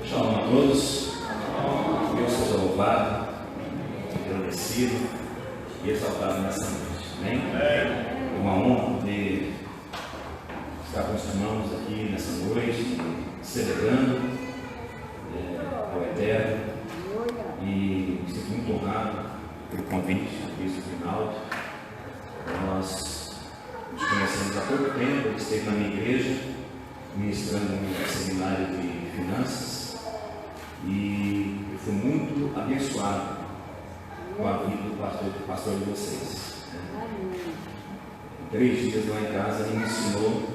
Shalom a todos. Deus seja louvado, agradecido e exaltado nessa noite. Amém? É uma honra poder estar com os irmãos aqui nessa noite, celebrando ao Eterno. E sinto muito honrado pelo convite do Bispo Rinaldo. Nós nos conhecemos há pouco tempo, ele esteve na minha igreja, ministrando um seminário de finanças. E eu fui muito abençoado com a vida do pastor de vocês. 3 dias lá em casa ele me ensinou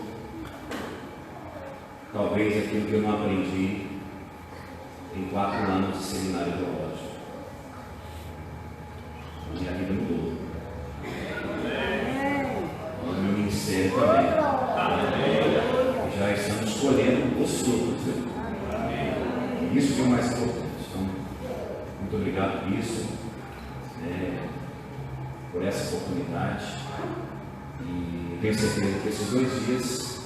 talvez aquilo que eu não aprendi em 4 anos de seminário teológico. Minha vida mudou. O meu ministério também. Já estamos colhendo os frutos. Isso que é o mais importante. Então, muito obrigado por isso, por essa oportunidade. E tenho certeza que esses 2 dias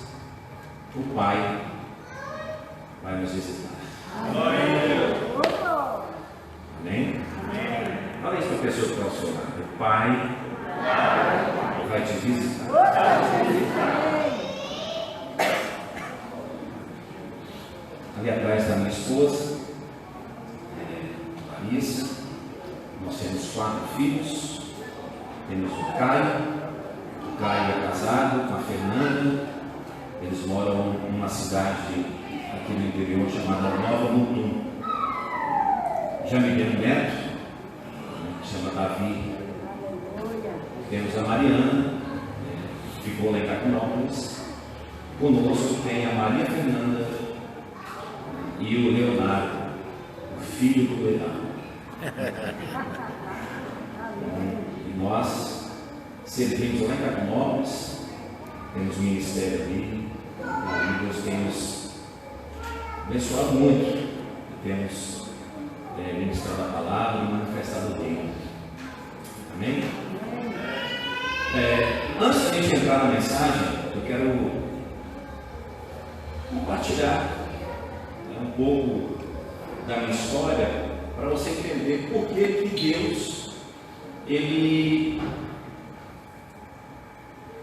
o Pai vai nos visitar. Amém? Fala isso para a pessoa que está ao seu lado. O Pai vai te visitar. Ali atrás da minha esposa, Larissa. Nós temos 4 filhos. Temos o Caio. O Caio é casado com a Fernanda. Eles moram numa cidade aqui no interior chamada Nova Mutum. Já me deu um neto, que chama Davi. Temos a Mariana, ficou lá em Caquinópolis. Conosco tem a Maria Fernanda e o Leonardo, o filho do Leonardo. E nós servimos lá em Caquinópolis, temos um ministério ali, e Deus tem nos abençoado muito, temos ministrado a palavra e manifestado o reino. Amém? Antes de a gente entrar na mensagem, eu quero compartilhar um pouco da minha história para você entender por que Deus ele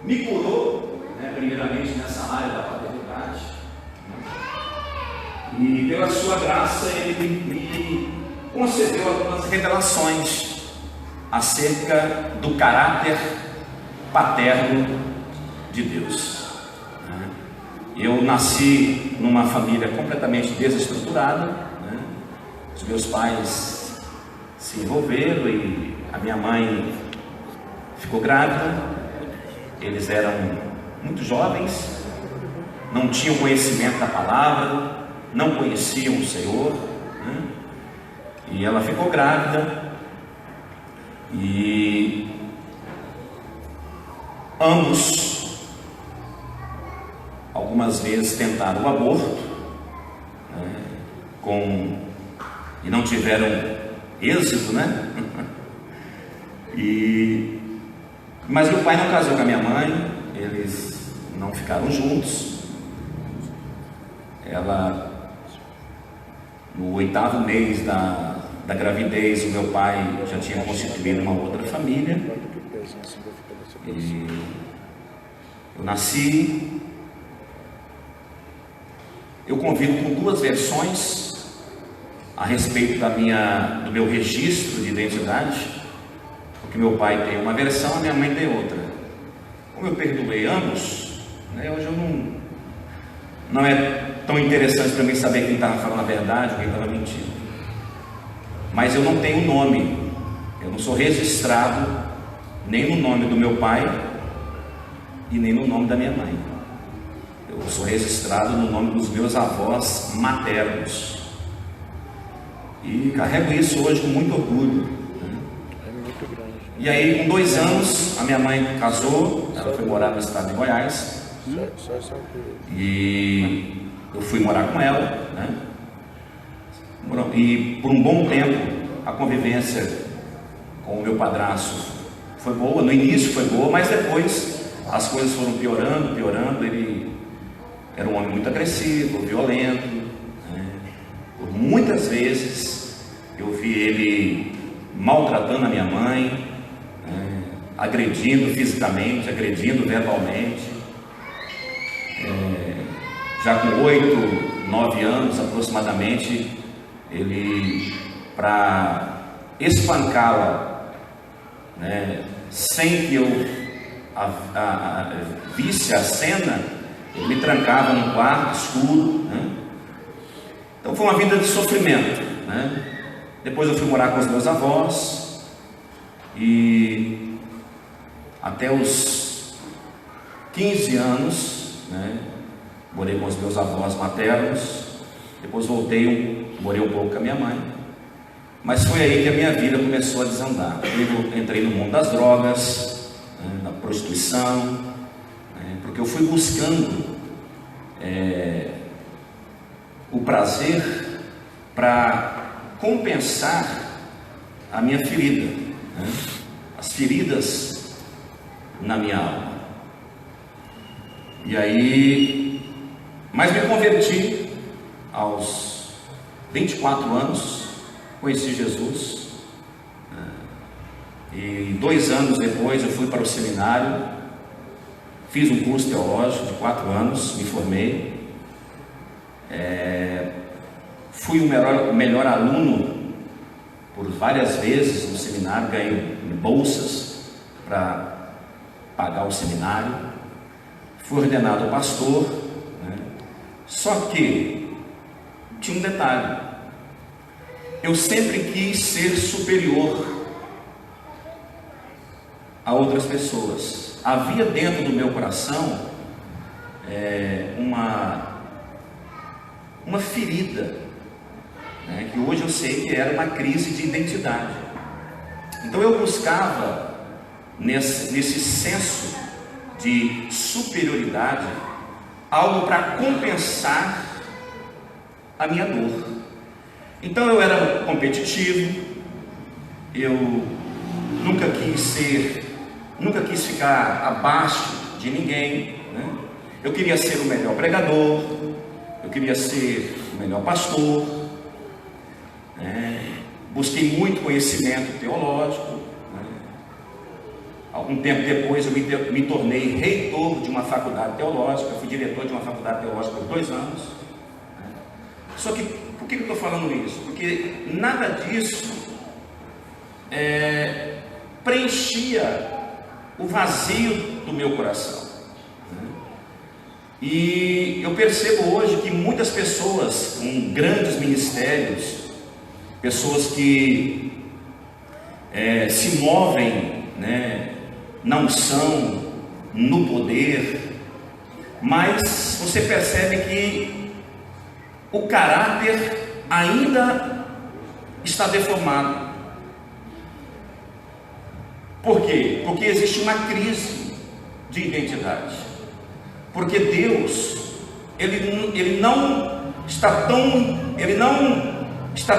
me curou, primeiramente nessa área da paternidade, e pela sua graça ele me concedeu algumas revelações acerca do caráter paterno de Deus. Eu nasci numa família completamente desestruturada, Os meus pais se envolveram e a minha mãe ficou grávida. Eles eram muito jovens, não tinham conhecimento da palavra, não conheciam o Senhor, E ela ficou grávida e ambos algumas vezes tentaram o aborto, e não tiveram êxito, Mas meu pai não casou com a minha mãe, eles não ficaram juntos. Ela, no 8º mês da gravidez, o meu pai já tinha constituído uma outra família. E eu nasci. Eu convido com 2 versões a respeito do meu registro de identidade, porque meu pai tem uma versão, a minha mãe tem outra. Como eu perdoei ambos, hoje não é tão interessante para mim saber quem estava falando a verdade ou quem estava mentindo. Mas eu não tenho nome, eu não sou registrado nem no nome do meu pai e nem no nome da minha mãe. Eu sou registrado no nome dos meus avós maternos. E carrego isso hoje com muito orgulho. E aí, com 2 anos, a minha mãe casou. Ela foi morar no estado de Goiás. E eu fui morar com ela, E por um bom tempo, a convivência com o meu padrasto foi boa. No início foi boa, mas depois as coisas foram piorando. Ele era um homem muito agressivo, violento, por muitas vezes eu vi ele maltratando a minha mãe, agredindo fisicamente, agredindo verbalmente. Já com 8, 9 anos aproximadamente, ele, para espancá-la, sem que eu visse a cena, ele me trancava num quarto escuro, Então foi uma vida de sofrimento, Depois eu fui morar com os meus avós, e até os 15 anos, morei com os meus avós maternos. Depois voltei, morei um pouco com a minha mãe. Mas foi aí que a minha vida começou a desandar. Eu entrei no mundo das drogas, da prostituição, porque eu fui buscando o prazer para compensar a minha ferida, as feridas na minha alma. E aí, mas me converti aos 24 anos, conheci Jesus, e 2 anos depois eu fui para o seminário, fiz um curso teológico de 4 anos, me formei, fui o melhor aluno por várias vezes no seminário, ganhei bolsas para pagar o seminário, fui ordenado pastor, Só que tinha um detalhe: eu sempre quis ser superior a outras pessoas. Havia dentro do meu coração uma ferida, que hoje eu sei que era uma crise de identidade. Então eu buscava nesse senso de superioridade algo para compensar a minha dor. Então eu era competitivo, eu nunca quis ficar abaixo de ninguém, Eu queria ser o melhor pregador, eu queria ser o melhor pastor, busquei muito conhecimento teológico, Algum tempo depois eu me tornei reitor de uma faculdade teológica, fui diretor de uma faculdade teológica por 2 anos. Só que, por que eu estou falando isso? Porque nada disso preenchia o vazio do meu coração. E eu percebo hoje que muitas pessoas com grandes ministérios, pessoas que se movem, na unção, no poder, mas você percebe que o caráter ainda está deformado. Por quê? Porque existe uma crise de identidade. Porque Deus, Ele não está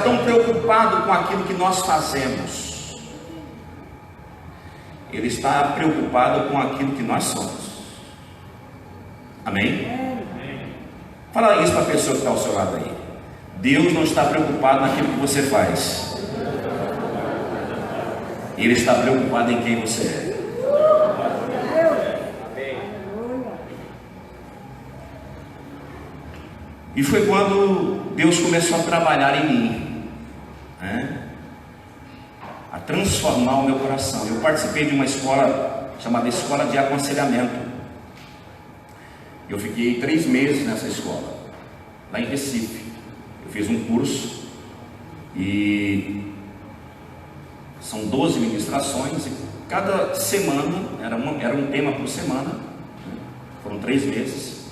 tão preocupado com aquilo que nós fazemos. Ele está preocupado com aquilo que nós somos. Amém? Fala isso para a pessoa que está ao seu lado aí. Deus não está preocupado naquilo que você faz. Ele está preocupado em quem você é. E foi quando Deus começou a trabalhar em mim, a transformar o meu coração. Eu participei de uma escola chamada Escola de Aconselhamento. Eu fiquei 3 meses nessa escola, lá em Recife. Eu fiz um curso e são 12 ministrações, e cada semana era um tema por semana, Foram 3 meses.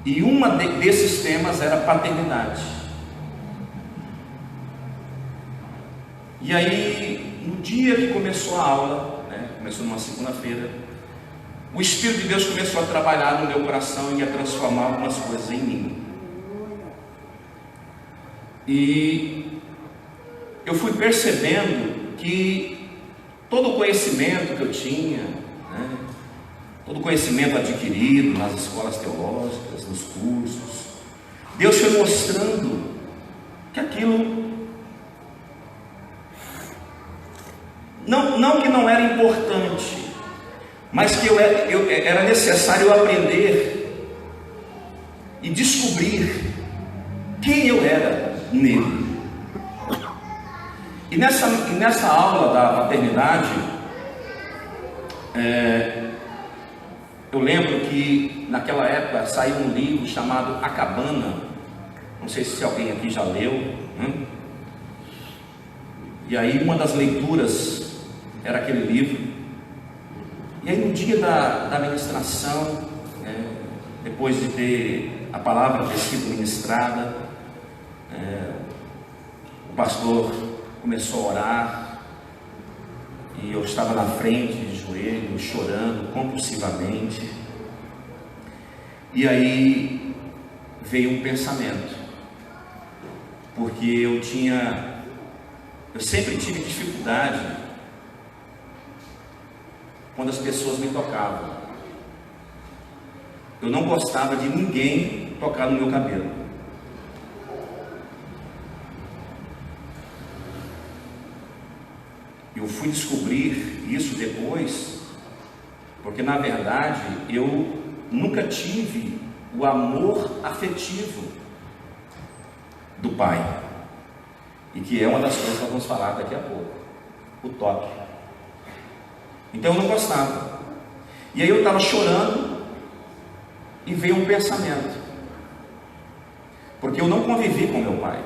E desses temas era paternidade. E aí, no dia que começou a aula, começou numa segunda-feira, o Espírito de Deus começou a trabalhar no meu coração e a transformar algumas coisas em mim. E eu fui percebendo que todo o conhecimento que eu tinha, todo o conhecimento adquirido nas escolas teológicas, nos cursos, Deus foi mostrando que aquilo não que não era importante, mas que era necessário aprender e descobrir quem eu era nele. E nessa aula da paternidade, eu lembro que naquela época saiu um livro chamado A Cabana. Não sei se alguém aqui já leu, né? E aí uma das leituras era aquele livro. E aí no dia da ministração, depois de ter a palavra ter sido ministrada, o pastor começou a orar, e eu estava na frente, de joelho, chorando compulsivamente. E aí veio um pensamento, porque eu sempre tive dificuldade quando as pessoas me tocavam. Eu não gostava de ninguém tocar no meu cabelo. Eu fui descobrir isso depois, porque na verdade eu nunca tive o amor afetivo do pai, e que é uma das coisas que nós vamos falar daqui a pouco, o toque. Então eu não gostava. E aí eu estava chorando e veio um pensamento, porque eu não convivi com meu pai,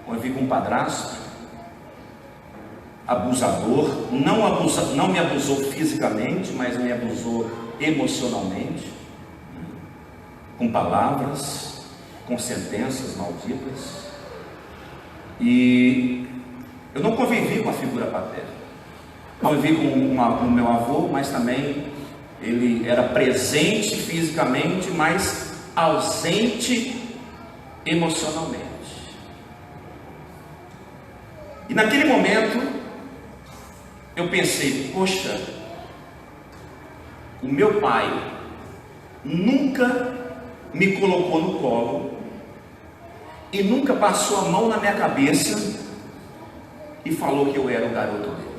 convivi com um padrasto abusador, não me abusou fisicamente, mas me abusou emocionalmente, com palavras, com sentenças malditas. E eu não convivi com a figura paterna. Convivi com o meu avô, mas também ele era presente fisicamente, mas ausente emocionalmente. E naquele momento eu pensei, poxa, o meu pai nunca me colocou no colo e nunca passou a mão na minha cabeça e falou que eu era o garoto dele.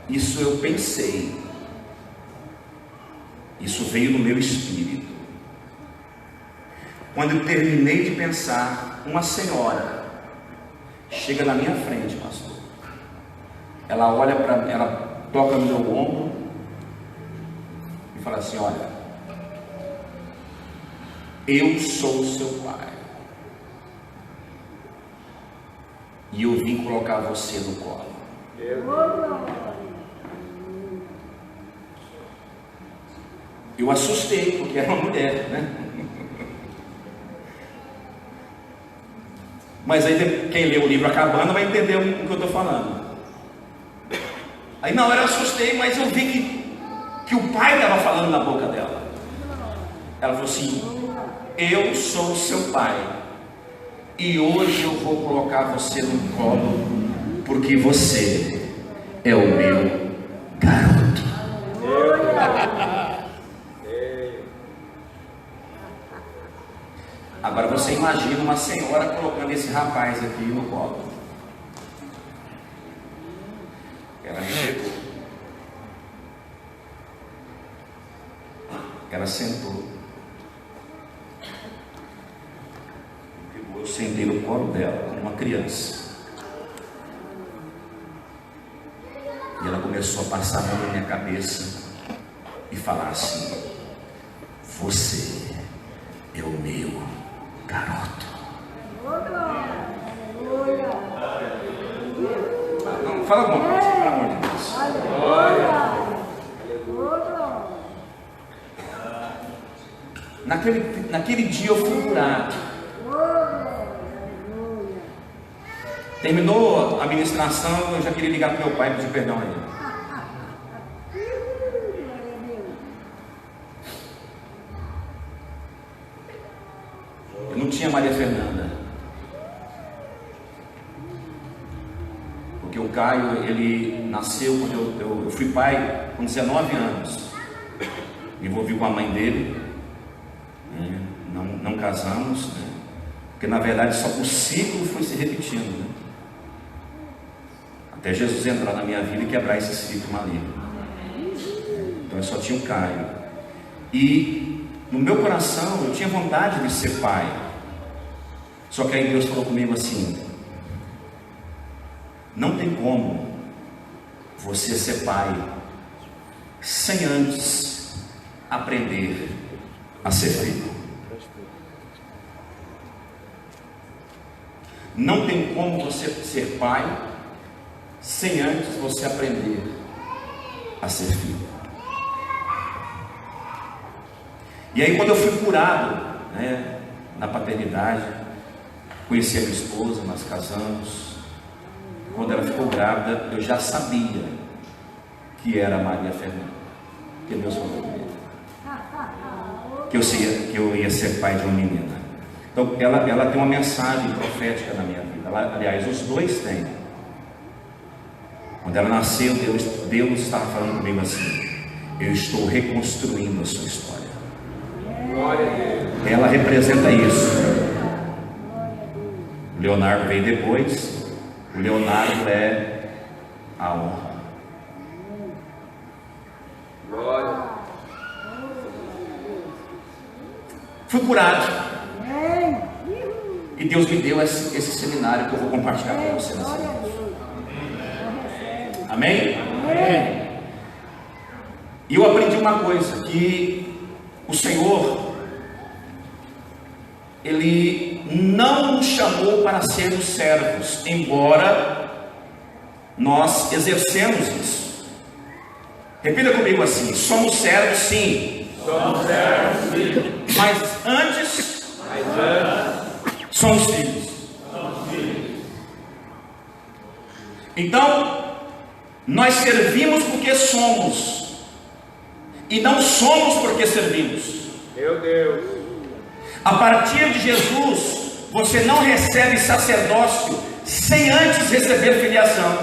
Isso eu pensei, isso veio no meu espírito. Quando eu terminei de pensar, uma senhora chega na minha frente, pastor. Ela olha para mim, ela toca no meu ombro e fala assim: olha, eu sou o seu pai e eu vim colocar você no colo. Eu assustei, porque era uma mulher, né? Mas aí quem lê o livro A Cabana vai entender o que eu estou falando. Aí na hora eu assustei, mas eu vi que o pai estava falando na boca dela. Ela falou assim: eu sou o seu pai e hoje eu vou colocar você no colo, porque você é o meu garoto. Agora você imagina uma senhora colocando esse rapaz aqui no colo. Ela me chegou. Ela sentou. Eu sentei no colo dela como uma criança. E ela começou a passar a mão na minha cabeça e falar assim: você é o meu garoto. Não, fala alguma coisa, pelo amor de Deus. Naquele dia eu fui curado. Terminou a ministração, eu já queria ligar para meu pai e pedir perdão a ele. Eu não tinha Maria Fernanda, porque o Caio, ele nasceu quando eu fui pai com 19 anos. Me envolvi com a mãe dele, não casamos, né? Porque na verdade só o ciclo foi se repetindo, né? Até Jesus entrar na minha vida e quebrar esse ciclo maligno. Então eu só tinha o Caio. E no meu coração eu tinha vontade de ser pai. Só que aí Deus falou comigo assim: não tem como você ser pai sem antes aprender a ser filho. Não tem como você ser pai sem antes você aprender a ser filho. E aí quando eu fui curado, né, na paternidade, conheci a minha esposa, nós casamos. Quando ela ficou grávida, eu já sabia que era Maria Fernanda, que Deus falou comigo, que eu ia ser pai de uma menina. Então ela tem uma mensagem profética na minha vida. Aliás, os dois têm. Quando ela nasceu, Deus estava falando comigo assim: eu estou reconstruindo a sua história. Ela representa isso. O Leonardo veio depois. O Leonardo é a honra. Fui curado. E Deus me deu esse seminário que eu vou compartilhar com você nessa noite. Amém? E eu aprendi uma coisa, que o Senhor, Ele não nos chamou para sermos servos, embora nós exercemos isso. Repita comigo assim: somos servos sim. Somos servos sim. Mas antes somos filhos. Então, nós servimos porque somos, e não somos porque servimos. Meu Deus. A partir de Jesus, você não recebe sacerdócio sem antes receber filiação.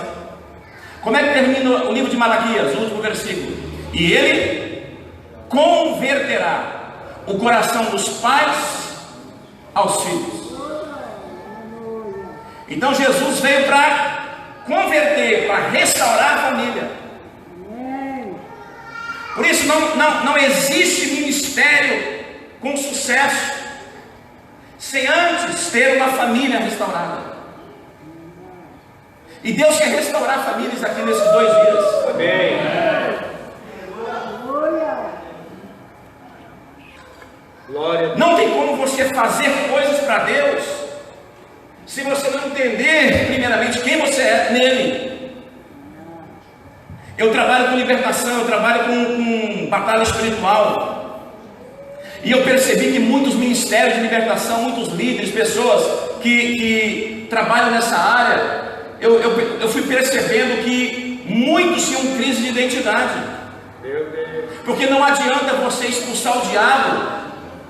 Como é que termina o livro de Malaquias, o último versículo? E ele converterá o coração dos pais aos filhos. Então Jesus veio para converter, para restaurar a família. Por isso não existe ministério com sucesso sem antes ter uma família restaurada. E Deus quer restaurar famílias aqui nesses 2 dias. Amém. Glória. Não tem como você fazer coisas para Deus se você não entender primeiramente quem você é nele. Eu trabalho com libertação, eu trabalho com batalha espiritual. E eu percebi que muitos ministérios de libertação, muitos líderes, pessoas que trabalham nessa área, eu fui percebendo que muitos tinham crise de identidade. Porque não adianta você expulsar o diabo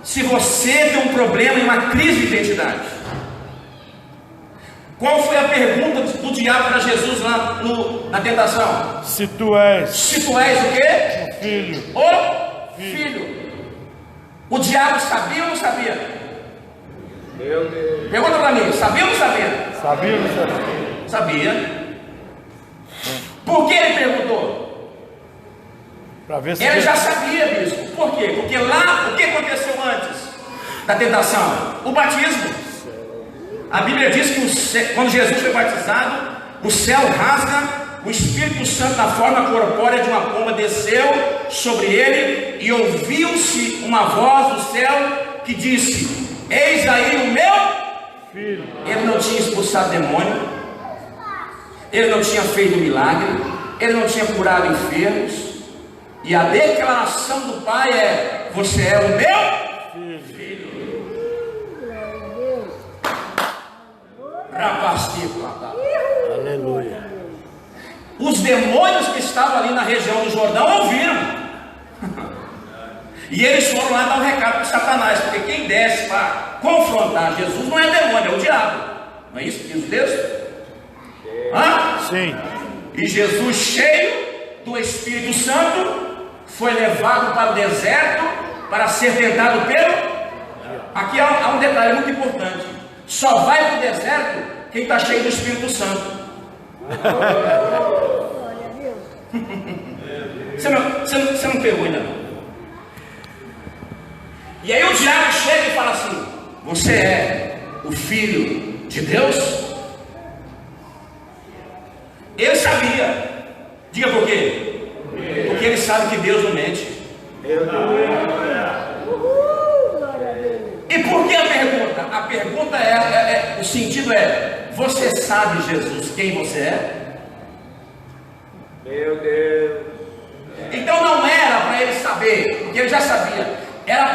se você tem um problema e uma crise de identidade. Qual foi a pergunta do diabo para Jesus lá na tentação? Se tu és o quê? Filho. O filho. O diabo sabia ou não sabia? Meu Deus. Pergunta para mim, sabia ou não sabia? Sabia ou não sabia? Sabia. Por que ele perguntou? Ele já sabia disso. Por quê? Porque lá, o que aconteceu antes da tentação? O batismo. A Bíblia diz que quando Jesus foi batizado, o céu rasga, o Espírito Santo na forma corpórea de uma pomba desceu sobre ele, e ouviu-se uma voz do céu que disse: eis aí o meu filho. Ele não tinha expulsado demônio, ele não tinha feito milagre, ele não tinha curado enfermos. E a declaração do pai é: você é o meu filho. Aleluia. Os demônios que estavam ali na região do Jordão ouviram. E eles foram lá dar um recado para Satanás, porque quem desce para confrontar Jesus não é demônio, é o diabo. Não é isso que diz o texto? Sim. E Jesus, cheio do Espírito Santo, foi levado para o deserto para ser tentado pelo Aqui há um detalhe muito importante: só vai para o deserto quem está cheio do Espírito Santo. Você não pegou ainda não. E aí o diabo chega e fala assim: você é o filho de Deus? Ele sabia. Diga por quê? Porque ele sabe que Deus não mente. E por que a pergunta? A pergunta o sentido é: você sabe, Jesus, quem você é? Meu Deus. Então não era para ele saber, porque ele já sabia. Era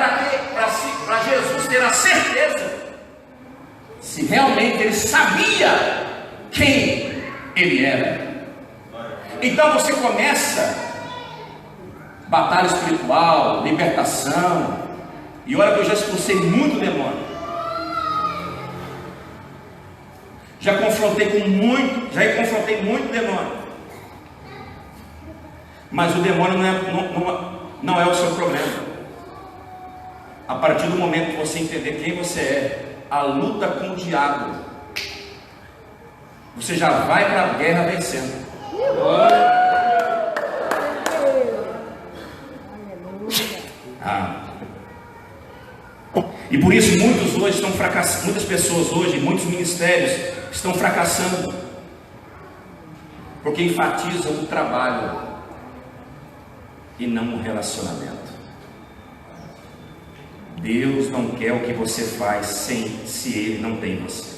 para Jesus ter a certeza se realmente ele sabia quem ele era. Então você começa batalha espiritual, libertação. E olha que eu já expulsei muito demônio. Já confrontei muito demônio. Mas o demônio não é o seu problema. A partir do momento que você entender quem você é, a luta com o diabo, você já vai para a guerra vencendo. E por isso muitos hoje estão fracassando, muitas pessoas hoje, muitos ministérios estão fracassando, porque enfatizam o trabalho e não o relacionamento. Deus não quer o que você faz se Ele não tem você.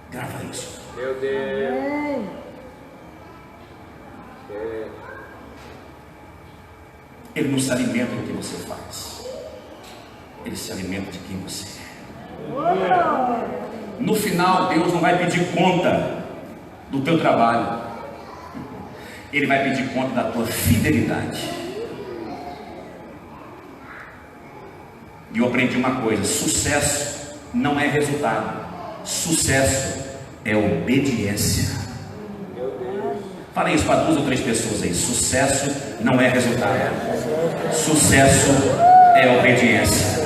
Grava isso. Meu Deus. Ele não se alimenta do que você faz. Ele se alimenta de quem você é. No final, Deus não vai pedir conta do teu trabalho. Ele vai pedir conta da tua fidelidade. E eu aprendi uma coisa: sucesso não é resultado, sucesso é obediência. Fala isso para 2 ou 3 pessoas aí: sucesso não é resultado, sucesso é obediência.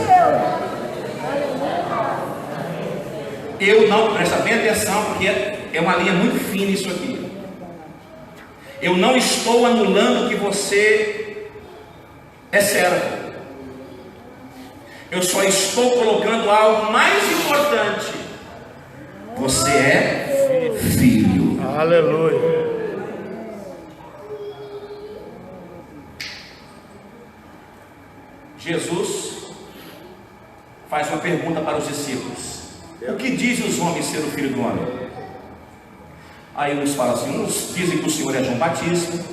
Eu não, presta bem atenção, porque é uma linha muito fina isso aqui. Eu não estou anulando que você é servo. Eu só estou colocando algo mais importante: você é filho. Aleluia. Jesus faz uma pergunta para os discípulos: o que dizem os homens ser o filho do homem? Aí uns falam assim, uns dizem que o Senhor é João Batista,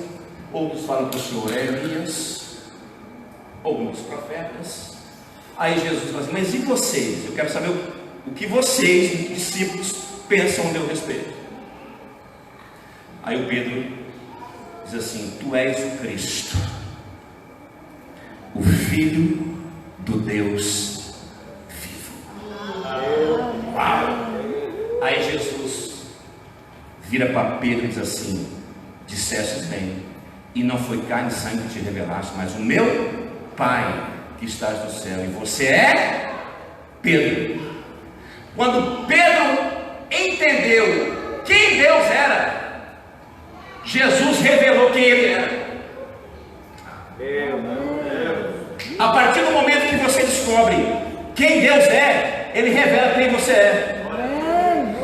outros falam que o Senhor é Elias, alguns profetas. Aí Jesus fala assim: mas e vocês? Eu quero saber o que vocês, discípulos, pensam a meu respeito. Aí o Pedro diz assim: tu és o Cristo, o Filho do Deus vivo. Uau! Aí Jesus vira para Pedro e diz assim: dissestes bem, e não foi carne e sangue que te revelaste, mas o meu Pai que estás no céu. E você é Pedro. Quando Pedro entendeu quem Deus era, Jesus revelou quem ele era. A partir do momento que você descobre quem Deus é, Ele revela quem você é.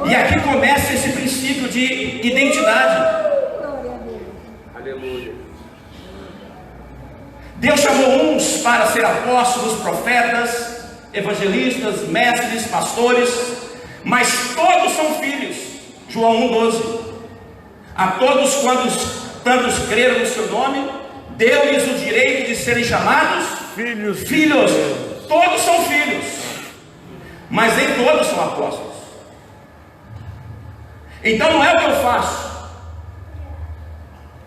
E aqui começa esse princípio de identidade. Aleluia. Deus chamou uns para ser apóstolos, profetas, evangelistas, mestres, pastores, mas todos são filhos. João 1,12. A todos quantos creram no seu nome, deu-lhes o direito de serem chamados filhos. Todos são filhos, mas nem todos são apóstolos. Então não é o que eu faço,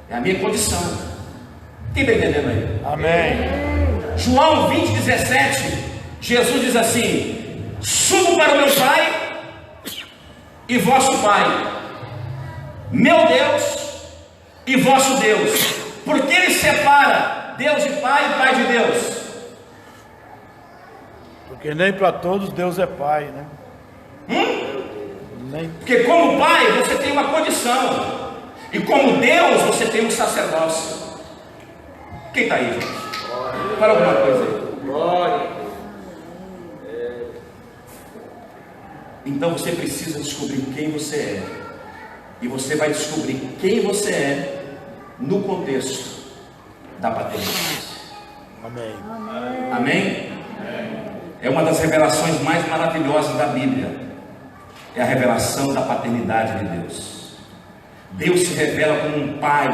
é a minha condição. Quem está entendendo aí? Amém. João 20,17, Jesus diz assim: subo para o meu Pai e vosso Pai, meu Deus e vosso Deus. Porque Ele separa Deus de Pai e Pai de Deus? Porque nem para todos Deus é pai, né? Porque como pai você tem uma condição, e como Deus você tem um sacerdócio. Quem está aí, gente? Fala alguma coisa aí. Então você precisa descobrir quem você é, e você vai descobrir quem você é no contexto da paternidade. Amém. Amém? É uma das revelações mais maravilhosas da Bíblia. É a revelação da paternidade de Deus. Deus se revela como um pai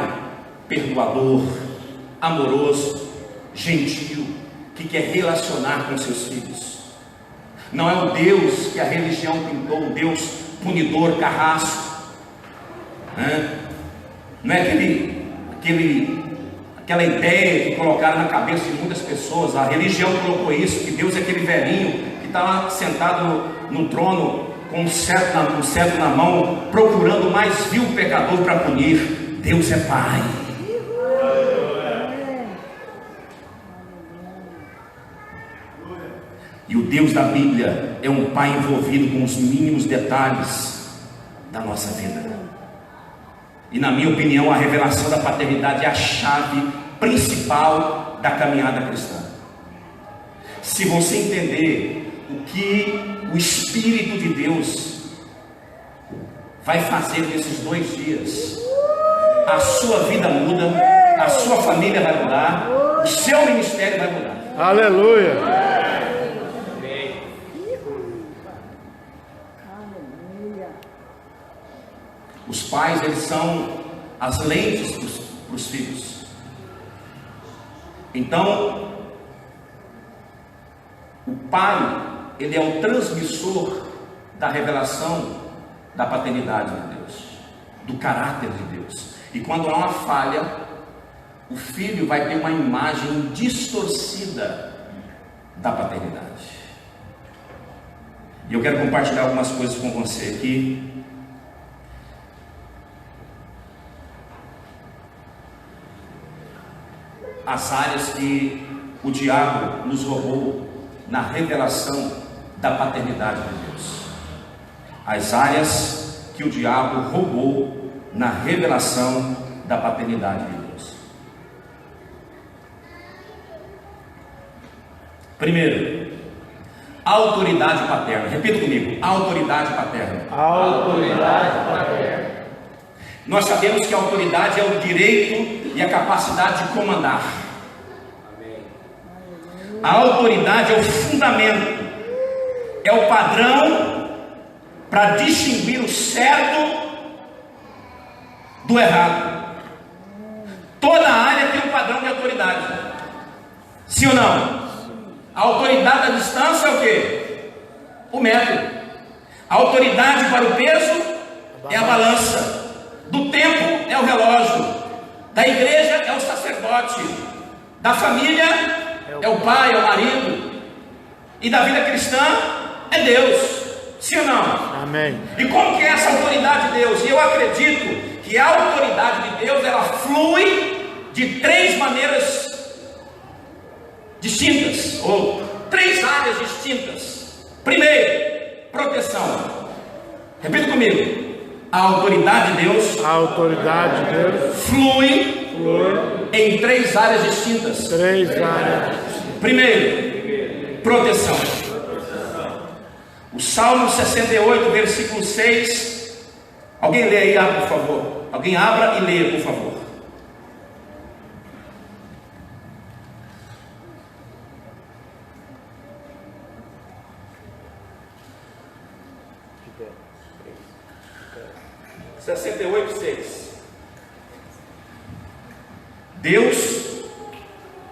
perdoador, amoroso, gentil, que quer relacionar com seus filhos. Não é o Deus que a religião pintou, um Deus punidor, carrasco, né? Não é aquela ideia que colocaram na cabeça de muitas pessoas. A religião colocou isso, que Deus é aquele velhinho que está lá sentado no trono com um cetro na mão, procurando o mais vil pecador para punir. Deus é pai. E o Deus da Bíblia é um pai envolvido com os mínimos detalhes da nossa vida. E na minha opinião, a revelação da paternidade é a chave principal da caminhada cristã. Se você entender o que o Espírito de Deus vai fazer nesses 2 dias, a sua vida muda, a sua família vai mudar, o seu ministério vai mudar. Aleluia. Os pais, eles são as lentes para os filhos. Então, o pai, ele é o transmissor da revelação da paternidade de Deus, do caráter de Deus. E quando há uma falha, o filho vai ter uma imagem distorcida da paternidade. E eu quero compartilhar algumas coisas com você aqui. As áreas que o diabo nos roubou na revelação da paternidade de Deus. As áreas que o diabo roubou na revelação da paternidade de Deus. Primeiro, autoridade paterna. Repita comigo: autoridade paterna. Autoridade paterna. Nós sabemos que a autoridade é o direito e a capacidade de comandar. A autoridade é o fundamento, é o padrão para distinguir o certo do errado. Toda área tem um padrão de autoridade. Sim ou não? A autoridade da distância é o quê? O metro. A autoridade para o peso é a balança. Do tempo é o relógio. Da igreja é o sacerdote. Da família é o pai, é o marido. E da vida cristã é Deus. Sim ou não? Amém. E como que é essa autoridade de Deus? E eu acredito que a autoridade de Deus, ela flui de 3 maneiras distintas, ou 3 áreas distintas. Primeiro, proteção. Repita comigo: a autoridade de Deus, flui em 3 áreas distintas. 3 áreas. Primeiro, proteção. O Salmo 68, versículo 6. Alguém lê aí, abra, por favor. Alguém abra e leia, por favor. (68:6)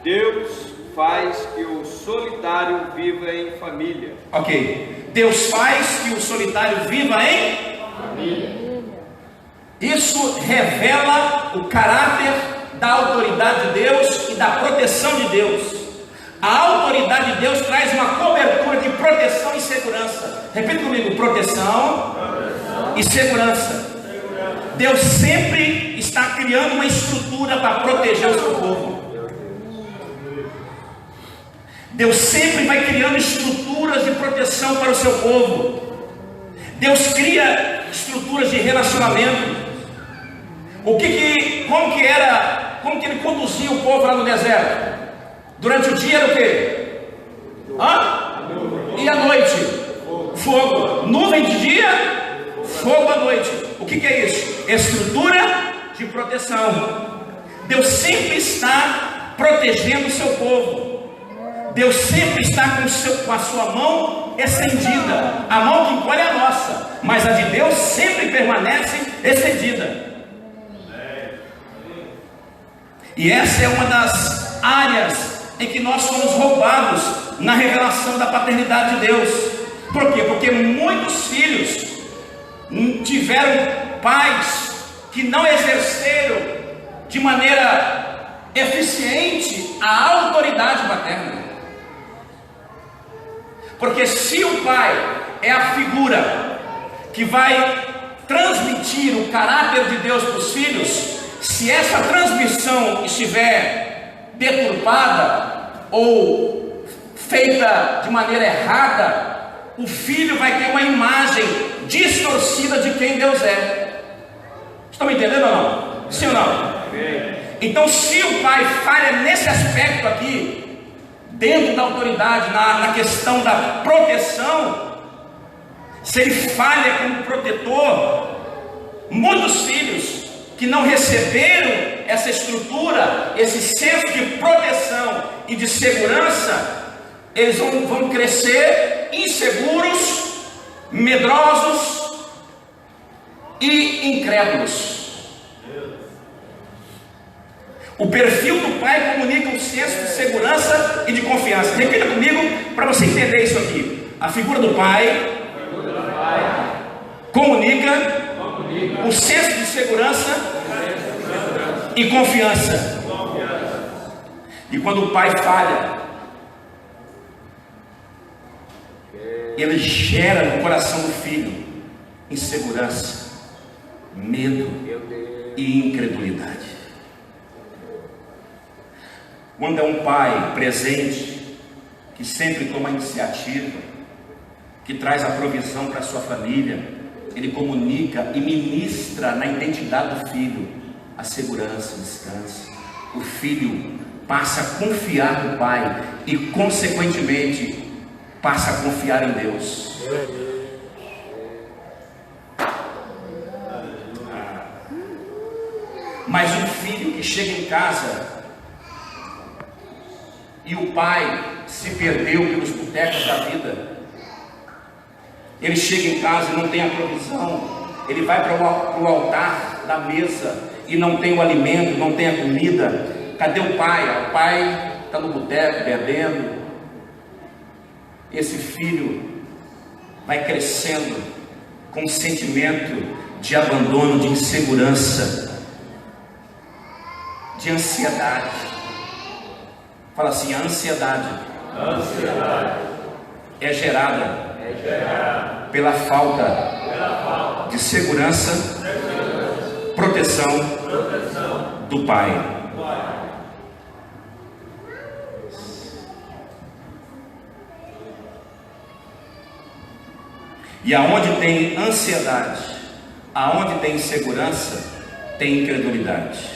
Deus faz que o solitário viva em família. Ok. Deus faz que o solitário viva em família. Isso revela o caráter da autoridade de Deus e da proteção de Deus. A autoridade de Deus traz uma cobertura de proteção e segurança. Repita comigo: proteção e segurança. Deus sempre está criando uma estrutura para proteger o seu povo. Deus sempre vai criando estruturas de proteção para o seu povo. Deus cria estruturas de relacionamento. Como que ele conduzia o povo lá no deserto? Durante o dia era o quê? E à noite? Fogo. Nuvem de dia, fogo à noite. O que é isso? Estrutura de proteção. Deus sempre está protegendo o seu povo. Deus sempre está com a sua mão estendida. A mão que encolhe é a nossa, mas a de Deus sempre permanece estendida. E essa é uma das áreas em que nós somos roubados na revelação da paternidade de Deus. Por quê? Porque muitos filhos tiveram pais que não exerceram de maneira eficiente a autoridade paterna. Porque se o pai é a figura que vai transmitir o caráter de Deus para os filhos, se essa transmissão estiver deturpada ou feita de maneira errada, o filho vai ter uma imagem distorcida de quem Deus é. Estão me entendendo ou não? Sim ou não? Então, se o pai falha nesse aspecto aqui, dentro da autoridade, na questão da proteção, se ele falha como protetor, muitos filhos que não receberam essa estrutura, esse senso de proteção e de segurança, eles vão crescer inseguros, medrosos e incrédulos. O perfil do pai comunica um senso de segurança e de confiança. Repita comigo para você entender isso aqui. A figura do pai comunica o senso de segurança e confiança. E quando o pai falha, ele gera no coração do filho insegurança, medo e incredulidade. Quando é um pai presente, que sempre toma iniciativa, que traz a provisão para a sua família, ele comunica e ministra na identidade do filho a segurança, o descanso. O filho passa a confiar no pai e, consequentemente, passa a confiar em Deus. Mas um filho que chega em casa e o pai se perdeu pelos botecos da vida, ele chega em casa e não tem a provisão, ele vai para o altar da mesa e não tem o alimento, não tem a comida. Cadê o pai? O pai está no boteco bebendo. Esse filho vai crescendo com um sentimento de abandono, de insegurança, de ansiedade. Fala assim: a ansiedade é gerada pela falta de segurança, proteção do pai. E aonde tem ansiedade, aonde tem insegurança, tem incredulidade.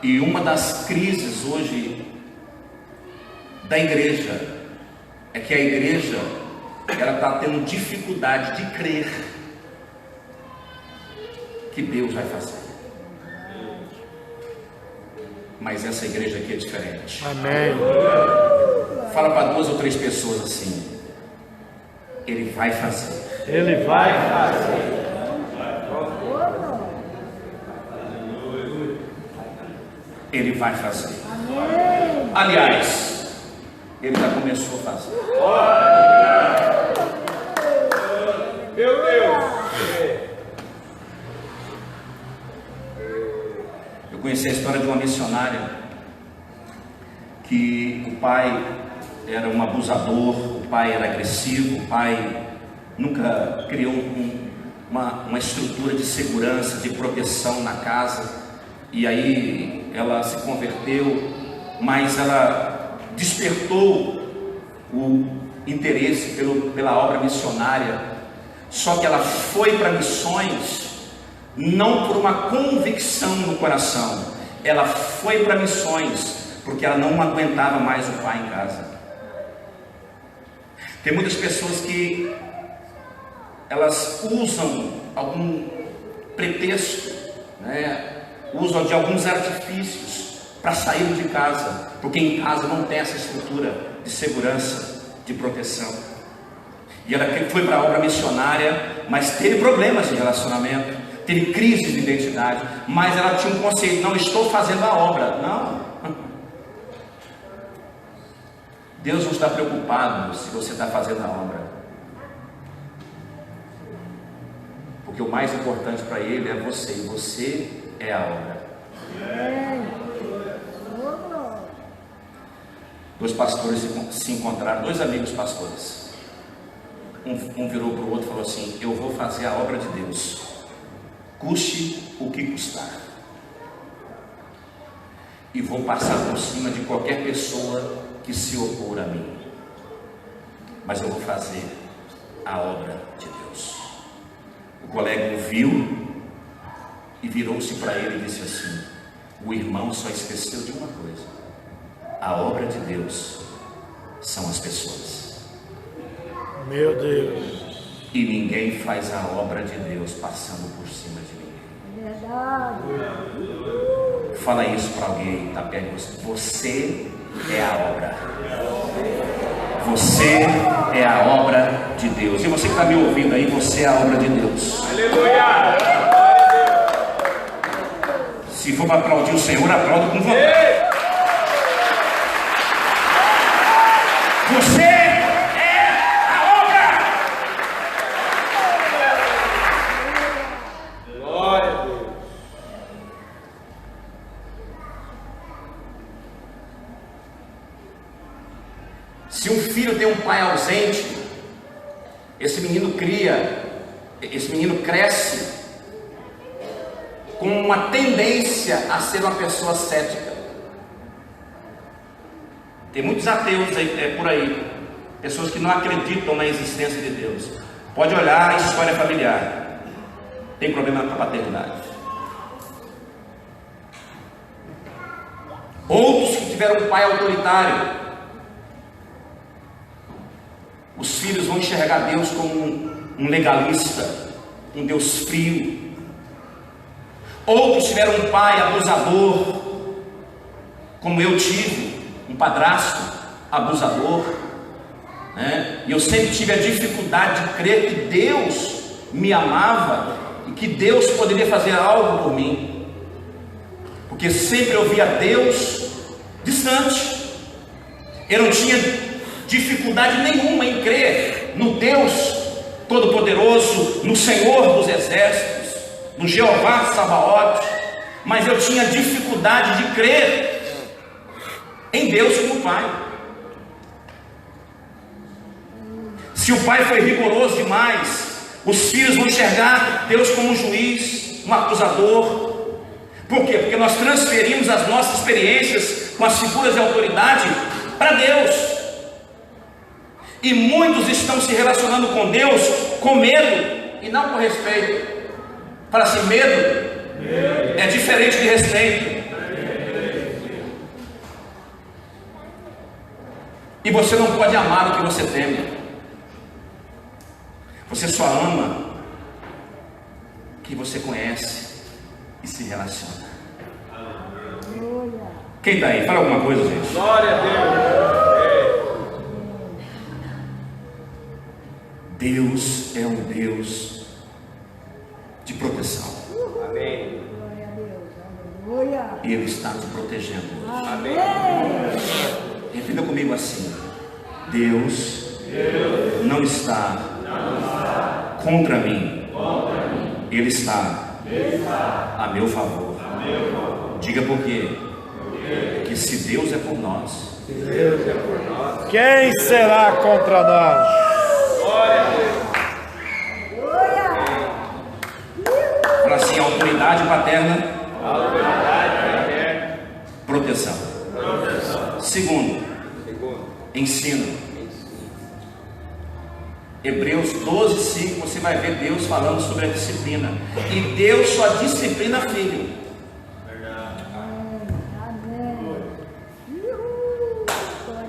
E uma das crises hoje da igreja é que a igreja ela está tendo dificuldade de crer que Deus vai fazer. Mas essa igreja aqui é diferente. Amém. Fala para 2 ou 3 pessoas assim: Ele vai fazer. Ele vai fazer. Ele vai fazer. Aliás, ele já começou a fazer. Meu Deus! Eu conheci a história de uma missionária que o pai era um abusador, o pai era agressivo, o pai nunca criou uma estrutura de segurança, de proteção na casa. E aí ela se converteu, mas ela despertou o interesse pela obra missionária. Só que ela foi para missões não por uma convicção no coração, ela foi para missões porque ela não aguentava mais o pai em casa. Tem muitas pessoas que elas usam algum pretexto, né? Usam de alguns artifícios para sair de casa, porque em casa não tem essa estrutura de segurança, de proteção. E ela foi para a obra missionária, mas teve problemas de relacionamento, teve crise de identidade, mas ela tinha um conceito: não estou fazendo a obra. Não. Deus não está preocupado se você está fazendo a obra, porque o mais importante para Ele é você, e você é a obra. Dois pastores se encontraram, dois amigos pastores. Um virou para o outro e falou assim: eu vou fazer a obra de Deus, custe o que custar, e vou passar por cima de qualquer pessoa que se opor a mim, mas eu vou fazer a obra de Deus. O colega ouviu e virou-se para ele e disse assim: o irmão só esqueceu de uma coisa: a obra de Deus são as pessoas. Meu Deus. E ninguém faz a obra de Deus passando por cima de ninguém. Verdade. Fala isso para alguém que está perto de você. Você é a obra. Você é a obra de Deus. E você que está me ouvindo aí, você é a obra de Deus. Aleluia! Se for para aplaudir o Senhor, aplauda com vontade. Você é a obra. Glória a Deus. Se um filho tem um pai ausente, esse menino cresce com uma tendência a ser uma pessoa cética. Tem muitos ateus aí, por aí, pessoas que não acreditam na existência de Deus. Pode olhar a história familiar, tem problema com a paternidade. Outros que tiveram um pai autoritário, os filhos vão enxergar Deus como um legalista, um Deus frio. Outros tiveram um pai abusador, como eu tive, um padrasto abusador, né? E eu sempre tive a dificuldade de crer que Deus me amava e que Deus poderia fazer algo por mim, porque sempre eu via Deus distante. Eu não tinha dificuldade nenhuma em crer no Deus Todo-Poderoso, no Senhor dos Exércitos, no Jeová Sabaote, mas eu tinha dificuldade de crer em Deus como Pai. Se o pai foi rigoroso demais, os filhos vão enxergar Deus como um juiz, um acusador. Por quê? Porque nós transferimos as nossas experiências com as figuras de autoridade para Deus. E muitos estão se relacionando com Deus com medo e não com respeito. Fala assim: medo é diferente de respeito. E você não pode amar o que você teme. Você só ama o que você conhece e se relaciona. Quem está aí? Fala alguma coisa, gente. Glória a Deus. Deus é um Deus de proteção. Amém. Glória a Deus. Aleluia. E Ele está nos protegendo hoje. Amém. Repita comigo assim: Deus não está contra mim. Ele está a meu favor. Diga por quê? Porque se Deus é por nós, Quem será contra nós? Glória a Deus. fala assim: a autoridade paterna A autoridade proteção. Segundo, ensino. Hebreus 12:5, você vai ver Deus falando sobre a disciplina. E Deus só disciplina filho.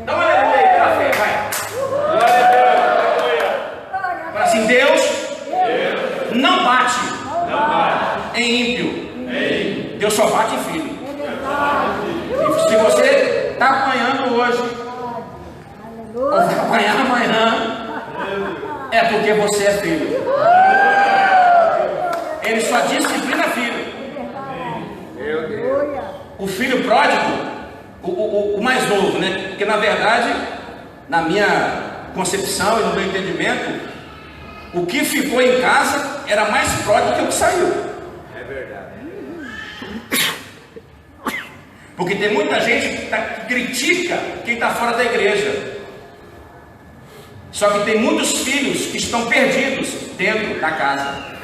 Dá uma aleluia aí pela fé, vai. Fala assim: Deus não bate em ímpio. Deus só bate em filho. E se você está apanhando hoje, ou vai apanhar amanhã, é porque você é filho. Ele só disciplina filho. O filho pródigo, o mais novo, né? Porque na verdade, na minha concepção e no meu entendimento, o que ficou em casa era mais pródigo que o que saiu. É verdade. Porque tem muita gente que critica quem está fora da igreja. Só que tem muitos filhos que estão perdidos dentro da casa.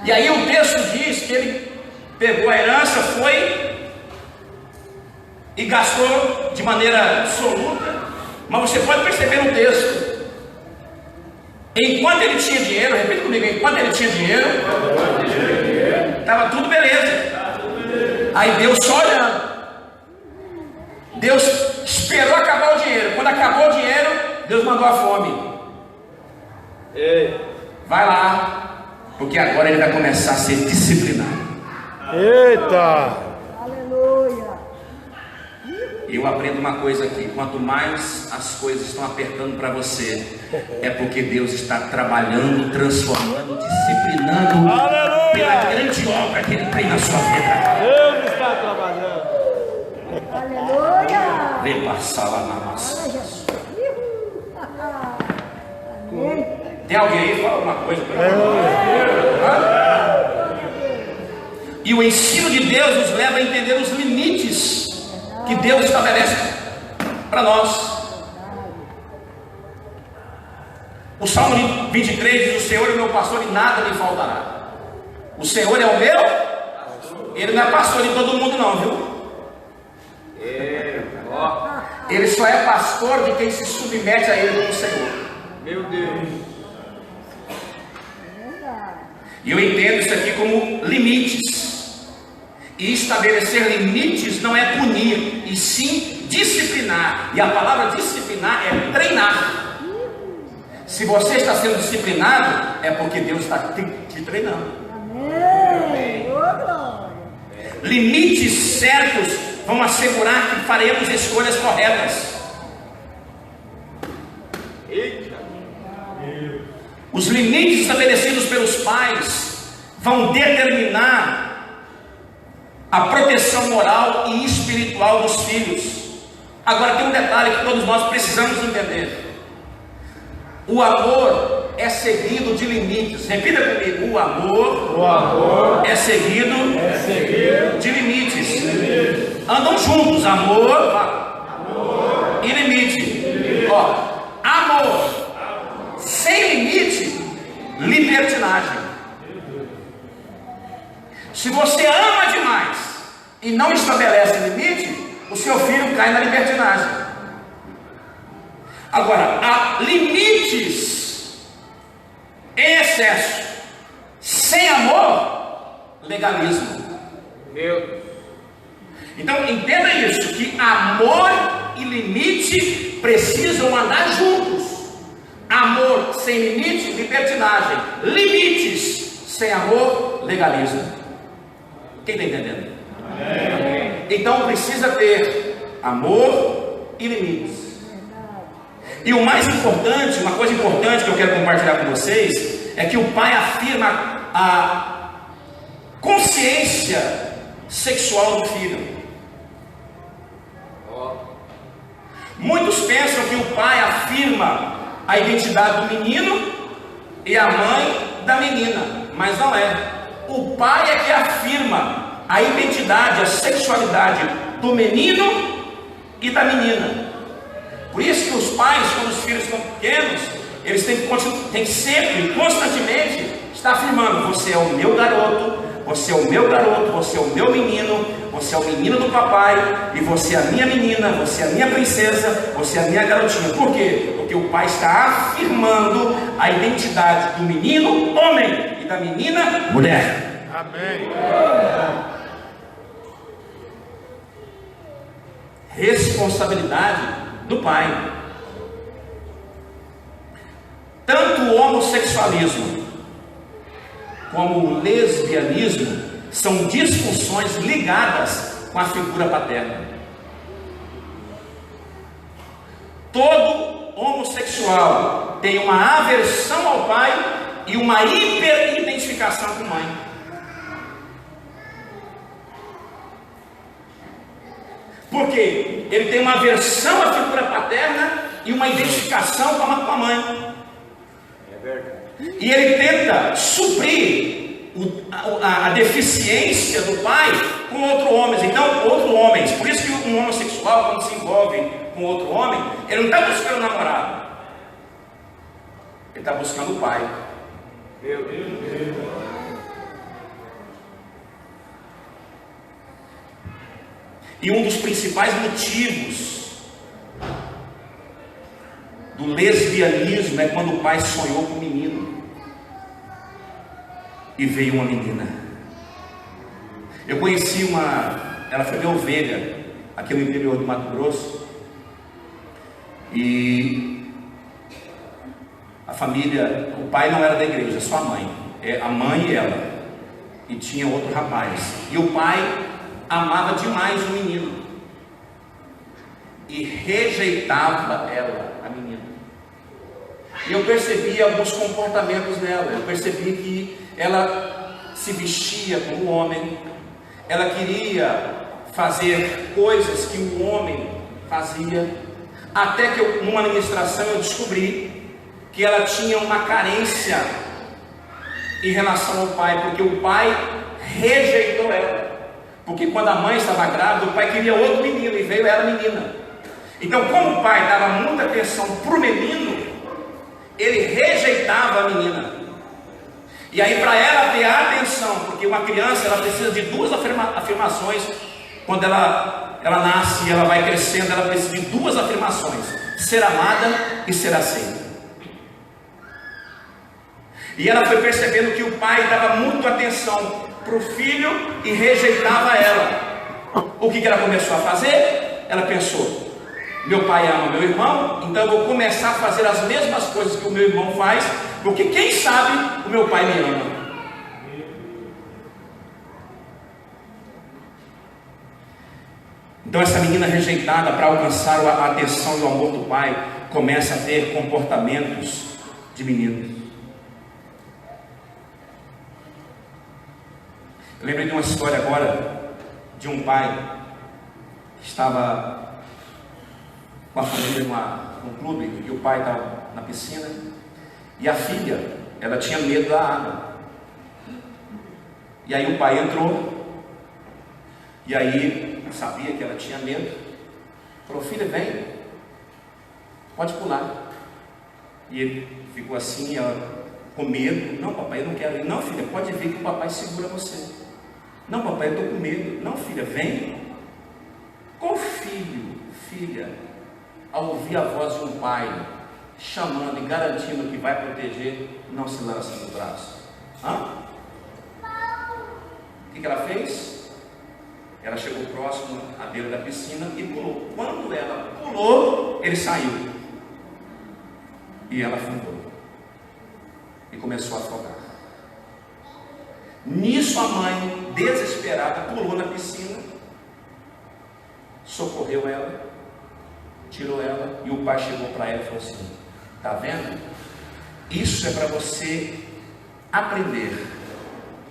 E aí o texto diz que ele pegou a herança, foi e gastou de maneira absoluta. Mas você pode perceber no texto: enquanto ele tinha dinheiro, repita comigo, enquanto ele tinha dinheiro, estava tudo beleza. Aí Deus só olhando. Deus esperou acabar o dinheiro. Quando acabou o dinheiro, Deus mandou a fome. Vai lá, porque agora ele vai começar a ser disciplinado. Eita! Aleluia. E eu aprendo uma coisa aqui: quanto mais as coisas estão apertando para você, é porque Deus está trabalhando, transformando, disciplinando. Aleluia! Pela grande obra que Ele tem na sua vida. Deus está trabalhando. Aleluia. Repassar lá na massa. Amém. Tem alguém aí? Fala uma coisa para mim. E o ensino de Deus nos leva a entender os limites que Deus estabelece para nós. O Salmo 23 diz: o Senhor é o meu pastor e nada me faltará. O Senhor é o meu. Ele não é pastor de todo mundo não, viu? Ele só é pastor de quem se submete a Ele como Senhor. Meu Deus. E eu entendo isso aqui como limites. E estabelecer limites não é punir, e sim disciplinar. E a palavra disciplinar é treinar. Se você está sendo disciplinado, é porque Deus está te treinando. Amém. Glória. Limites certos vão assegurar que faremos escolhas corretas. Os limites estabelecidos pelos pais vão determinar a proteção moral e espiritual dos filhos. Agora tem um detalhe que todos nós precisamos entender: o amor é seguido de limites. Repita comigo: o amor é seguido de limites. Andam juntos, amor e limite. Ó, amor sem limite, libertinagem. Se você ama demais e não estabelece limite, o seu filho cai na libertinagem. Agora, há limites em excesso. Sem amor, legalismo. Então entenda isso, que amor e limite precisam andar juntos. Amor sem limite, libertinagem. Limites sem amor, legalismo. Quem está entendendo? Amém. Então precisa ter amor e limites. E o mais importante, uma coisa importante que eu quero compartilhar com vocês, é que o pai afirma a consciência sexual do filho. Muitos pensam que o pai afirma a identidade do menino e a mãe da menina, mas não é. O pai é que afirma a identidade, a sexualidade do menino e da menina. Por isso que os pais, quando os filhos são pequenos, eles têm que sempre, constantemente, estar afirmando: você é o meu garoto, você é o meu garoto, você é o meu menino, você é o menino do papai, e você é a minha menina, você é a minha princesa, você é a minha garotinha. Por quê? Porque o pai está afirmando a identidade do menino homem e da menina mulher. Amém. Responsabilidade do pai. Tanto o homossexualismo como o lesbianismo são disfunções ligadas com a figura paterna. Todo homossexual tem uma aversão ao pai e uma hiperidentificação com a mãe. Porque ele tem uma aversão à figura paterna e uma identificação com a mãe. É verdade. E ele tenta suprir a deficiência do pai com outros homens. Então, outros homens. Por isso que um homossexual, quando se envolve com outro homem, ele não está buscando namorado. Ele está buscando o pai. Meu Deus. E um dos principais motivos do lesbianismo é quando o pai sonhou com o menino e veio uma menina. Eu conheci ela foi minha ovelha aqui no interior do Mato Grosso, e a família, o pai não era da igreja, só a mãe, a mãe e ela, e tinha outro rapaz, e o pai amava demais o menino e rejeitava ela, a menina. E eu percebi alguns comportamentos dela. Eu percebi que ela se vestia como homem, ela queria fazer coisas que o homem fazia, até que numa ministração eu descobri que ela tinha uma carência em relação ao pai, porque o pai rejeitou ela. Porque quando a mãe estava grávida, o pai queria outro menino e veio ela menina. Então, como o pai dava muita atenção para o menino, ele rejeitava a menina. E aí, para ela ter a atenção, porque uma criança ela precisa de duas afirmações. Quando ela nasce e ela vai crescendo, ela precisa de duas afirmações: ser amada e ser aceita. E ela foi percebendo que o pai dava muita atenção para o filho e rejeitava ela. O que ela começou a fazer? Ela pensou: meu pai ama meu irmão, então eu vou começar a fazer as mesmas coisas que o meu irmão faz, porque quem sabe o meu pai me ama. Então essa menina rejeitada, para alcançar a atenção e o amor do pai, começa a ter comportamentos de menino. Eu lembrei de uma história agora de um pai que estava com a família num clube, e o pai estava na piscina, e a filha, ela tinha medo da água. E aí o pai entrou, e aí sabia que ela tinha medo, falou: filha, vem, pode pular. E ele ficou assim, ela com medo: não, papai, eu não quero ir. Não, filha, pode vir que o papai segura você. Não, papai, eu estou com medo. Não, filha, vem. Qual filho, filha, ao ouvir a voz de um pai chamando e garantindo que vai proteger, não se lança no braço? O que ela fez? Ela chegou próximo à beira da piscina e pulou. Quando ela pulou, ele saiu. E ela afundou e começou a afogar. Nisso a mãe, desesperada, pulou na piscina, socorreu ela, tirou ela, e o pai chegou para ela e falou assim: está vendo? Isso é para você aprender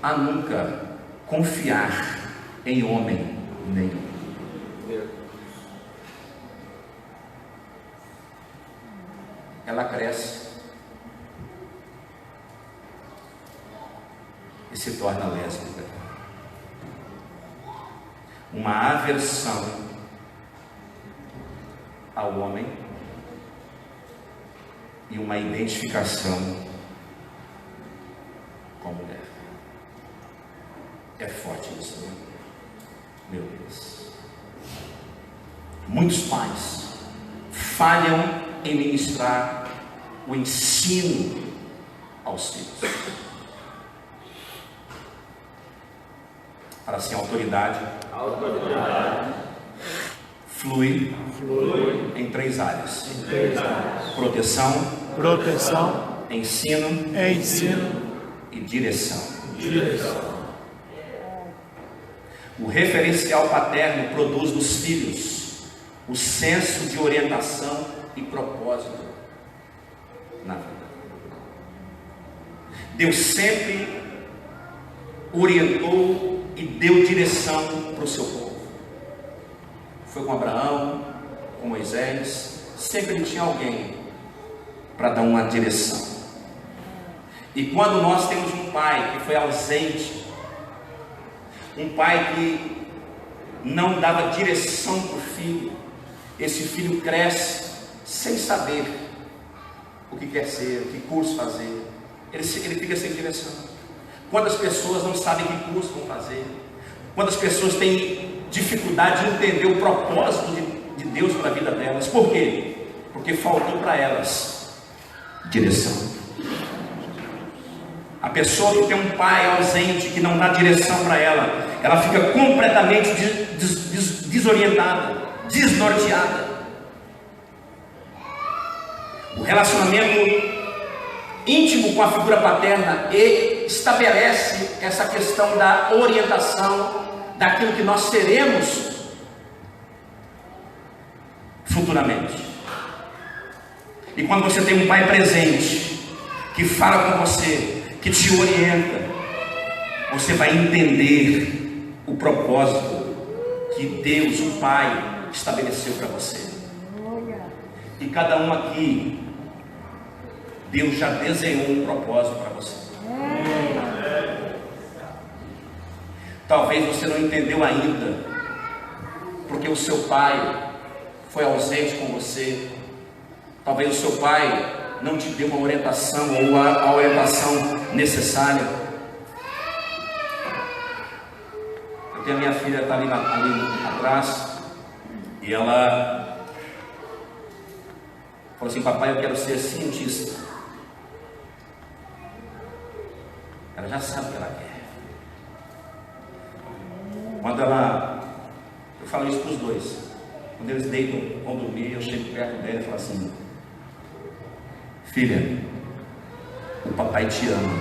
a nunca confiar em homem nenhum. Ela cresce e se torna lésbica. Uma aversão ao homem e uma identificação com a mulher. É forte isso, né? Meu Deus. Muitos pais falham em ministrar o ensino aos filhos. Para assim, a autoridade flui em três áreas: proteção, ensino e direção. O referencial paterno produz nos filhos o senso de orientação e propósito na vida. Deus sempre orientou e deu direção para o seu povo. Foi com Abraão, com Moisés, sempre ele tinha alguém para dar uma direção. E quando nós temos um pai que foi ausente, um pai que não dava direção para o filho, esse filho cresce sem saber o que quer ser, o que curso fazer. Ele fica sem direção. Quantas pessoas não sabem que curso vão fazer? Quantas pessoas têm dificuldade de entender o propósito de Deus para a vida delas? Por quê? Porque faltou para elas direção. A pessoa que tem um pai ausente, que não dá direção para ela, ela fica completamente desorientada, desnorteada. O relacionamento íntimo com a figura paterna estabelece essa questão da orientação daquilo que nós seremos futuramente. E quando você tem um pai presente, que fala com você, que te orienta, você vai entender o propósito que Deus, o Pai, estabeleceu para você. E cada um aqui, Deus já desenhou um propósito para você. Talvez você não entendeu ainda, porque o seu pai foi ausente com você. Talvez o seu pai não te deu uma orientação ou a orientação necessária. Eu tenho a minha filha, está ali atrás, e ela falou assim: papai, eu quero ser cientista. Ela já sabe o que ela quer. Quando eu falo isso para os dois, quando eles deitam, vão dormir, eu chego perto dela e falo assim: filha, o papai te ama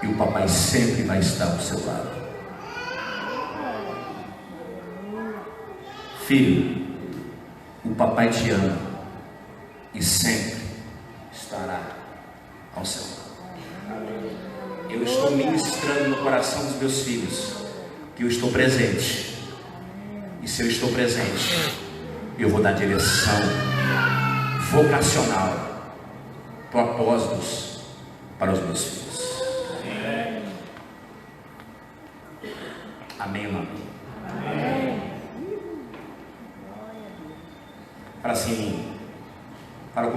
e o papai sempre vai estar ao seu lado. Filho, o papai te ama e sempre estará ao seu lado. Eu estou ministrando no coração dos meus filhos que eu estou presente, e se eu estou presente, eu vou dar direção vocacional, propósitos para os meus filhos. Amém ou não? Amém. Fala assim,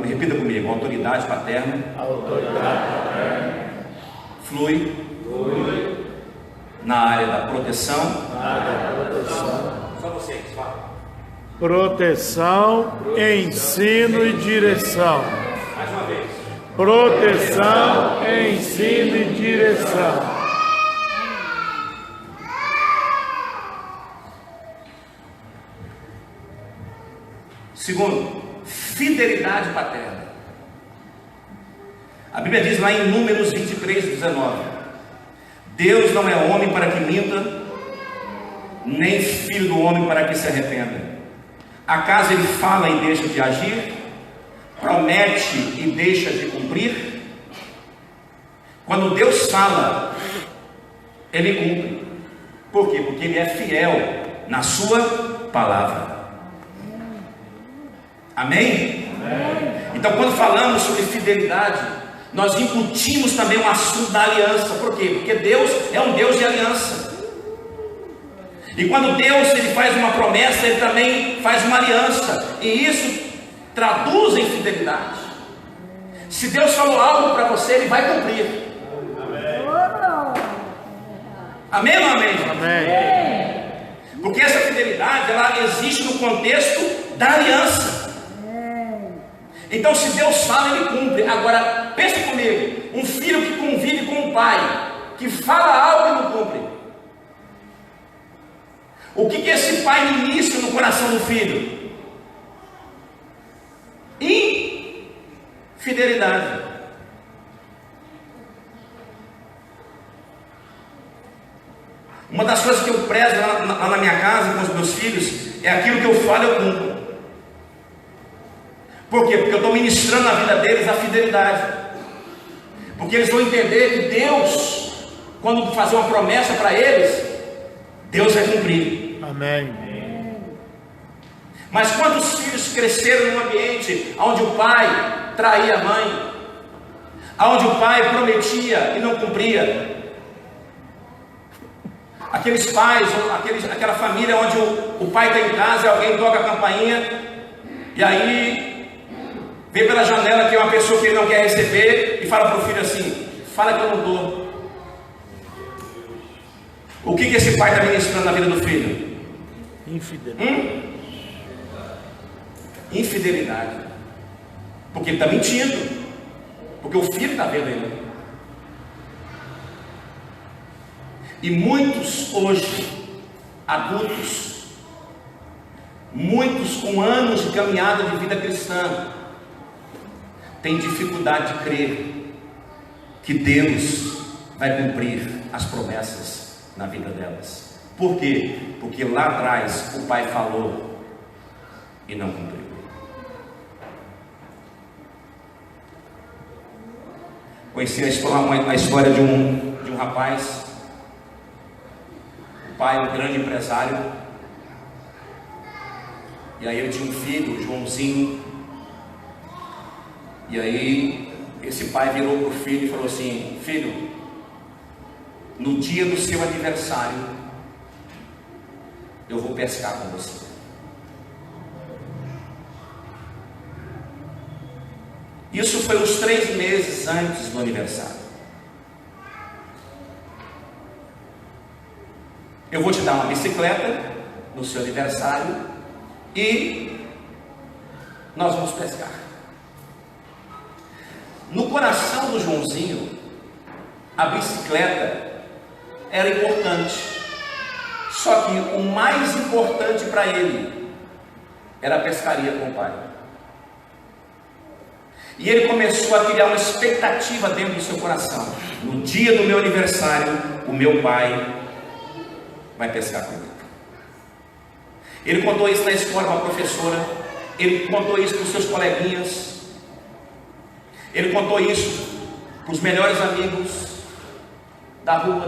repita comigo: autoridade paterna, flui na área da proteção. Só vocês, fala. Proteção, ensino e direção. Mais uma vez. Proteção, ensino e direção. Segundo, fidelidade paterna. A Bíblia diz lá em Números 23:19: Deus não é homem para que minta, nem filho do homem para que se arrependa. Acaso ele fala e deixa de agir? Promete e deixa de cumprir? Quando Deus fala, ele cumpre. Por quê? Porque ele é fiel na sua palavra. Amém? Então, quando falamos sobre fidelidade, nós incutimos também um assunto da aliança. Por quê? Porque Deus é um Deus de aliança. E quando Deus ele faz uma promessa, ele também faz uma aliança. E isso traduz em fidelidade. Se Deus falou algo para você, ele vai cumprir. Amém ou não amém? Amém. Porque essa fidelidade, ela existe no contexto da aliança. Então, se Deus fala, Ele cumpre. Agora, pense comigo, um filho que convive com o pai, que fala algo e não cumpre. O que esse pai ministra no coração do filho? Infidelidade. Uma das coisas que eu prezo lá na minha casa com os meus filhos é aquilo que eu falo, eu cumpro. Por quê? Porque eu estou ministrando na vida deles a fidelidade. Porque eles vão entender que Deus, quando fazer uma promessa para eles, Deus vai cumprir. Amém. Mas quantos filhos cresceram num ambiente onde o pai traía a mãe, onde o pai prometia e não cumpria? Aqueles pais, aquela família onde o pai está em casa e alguém toca a campainha, e aí vê pela janela que é uma pessoa que ele não quer receber e fala para o filho assim: fala que eu não dou. O que esse pai está ministrando na vida do filho? Infidelidade. Infidelidade. Porque ele está mentindo. Porque o filho está vendo ele. E muitos hoje, adultos, muitos com anos de caminhada de vida cristã, têm dificuldade de crer que Deus vai cumprir as promessas na vida delas. Por quê? Porque lá atrás o pai falou e não cumpriu. Conheci a história de um rapaz. O pai é um grande empresário, e aí ele tinha um filho, o Joãozinho. E aí esse pai virou para o filho e falou assim: filho, no dia do seu aniversário eu vou pescar com você. Isso foi uns 3 meses antes do aniversário. Eu vou te dar uma bicicleta no seu aniversário e nós vamos pescar. No coração do Joãozinho, a bicicleta era importante. Só que o mais importante para ele era a pescaria com o pai. E ele começou a criar uma expectativa dentro do seu coração: no dia do meu aniversário, o meu pai vai pescar comigo. Ele contou isso na escola para a professora, ele contou isso para os seus coleguinhas, ele contou isso para os melhores amigos da rua,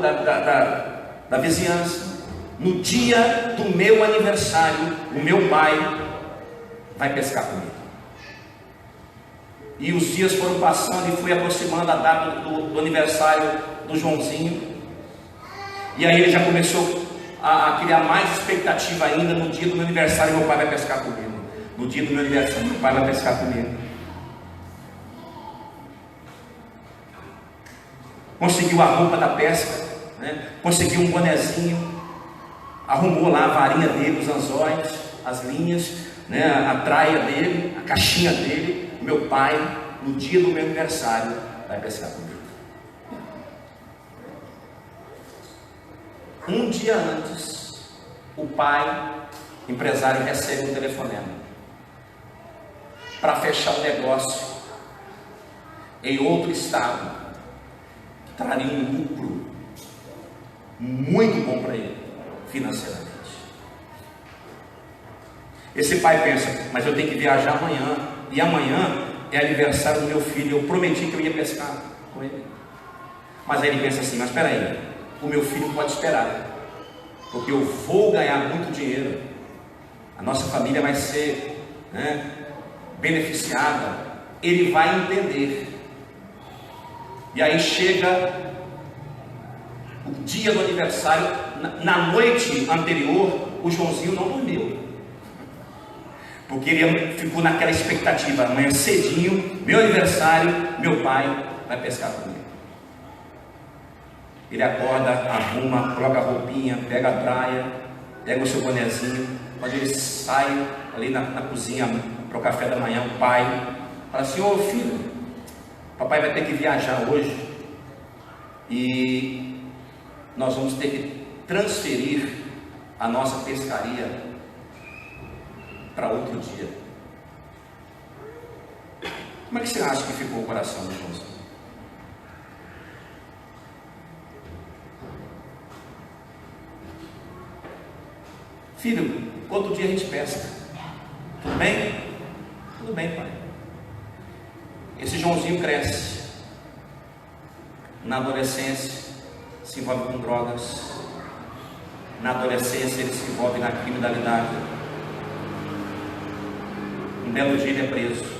da vizinhança. No dia do meu aniversário, o meu pai vai pescar comigo. E os dias foram passando e foi aproximando a data do aniversário do Joãozinho. E aí ele já começou a criar mais expectativa ainda. No dia do meu aniversário, meu pai vai pescar comigo. No dia do meu aniversário, meu pai vai pescar comigo. Conseguiu a roupa da pesca, né? Conseguiu um bonezinho, arrumou lá a varinha dele, os anzóis, as linhas, né? A traia dele, a caixinha dele. Meu pai, no dia do meu aniversário, vai pescar comigo. Um dia antes, o pai, empresário, recebe um telefonema para fechar um negócio em outro estado, que traria um lucro muito bom para ele, financeiramente. Esse pai pensa: mas eu tenho que viajar amanhã, e amanhã é aniversário do meu filho, eu prometi que eu ia pescar com ele. Mas aí ele pensa assim: mas espera aí, o meu filho pode esperar, porque eu vou ganhar muito dinheiro, a nossa família vai ser, né, beneficiada, ele vai entender. E aí chega o dia do aniversário, na noite anterior, o Joãozinho não dormiu, porque ele ficou naquela expectativa: amanhã cedinho, meu aniversário, meu pai vai pescar comigo. Ele acorda, arruma, coloca a roupinha, pega a praia, pega o seu bonezinho. Quando ele sai ali na cozinha para o café da manhã, o pai fala assim: ô filho, papai vai ter que viajar hoje e nós vamos ter que transferir a nossa pescaria para outro dia. Como é que você acha que ficou o coração do Joãozinho? Filho, outro dia a gente pesca. Tudo bem? Tudo bem, pai. Esse Joãozinho cresce. Na adolescência, se envolve com drogas. Na adolescência, ele se envolve na criminalidade. Um belo dia ele é preso.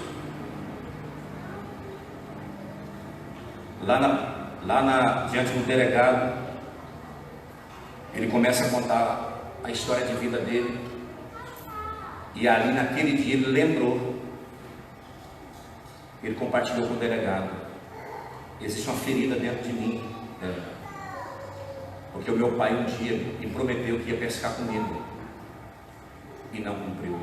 Diante do delegado, ele começa a contar a história de vida dele. E ali naquele dia ele lembrou, ele compartilhou com o delegado: existe uma ferida dentro de mim, porque o meu pai um dia me prometeu que ia pescar comigo e não cumpriu.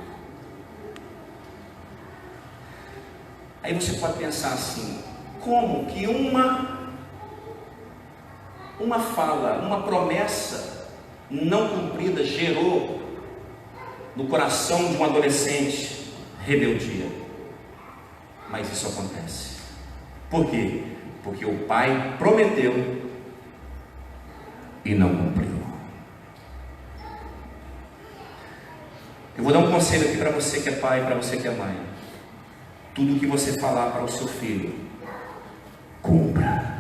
Aí você pode pensar assim: como que uma fala, uma promessa não cumprida gerou no coração de um adolescente rebeldia? Mas isso acontece. Por quê? Porque o pai prometeu e não cumpriu. Eu vou dar um conselho aqui para você que é pai, para você que é mãe. Tudo que você falar para o seu filho, cumpra.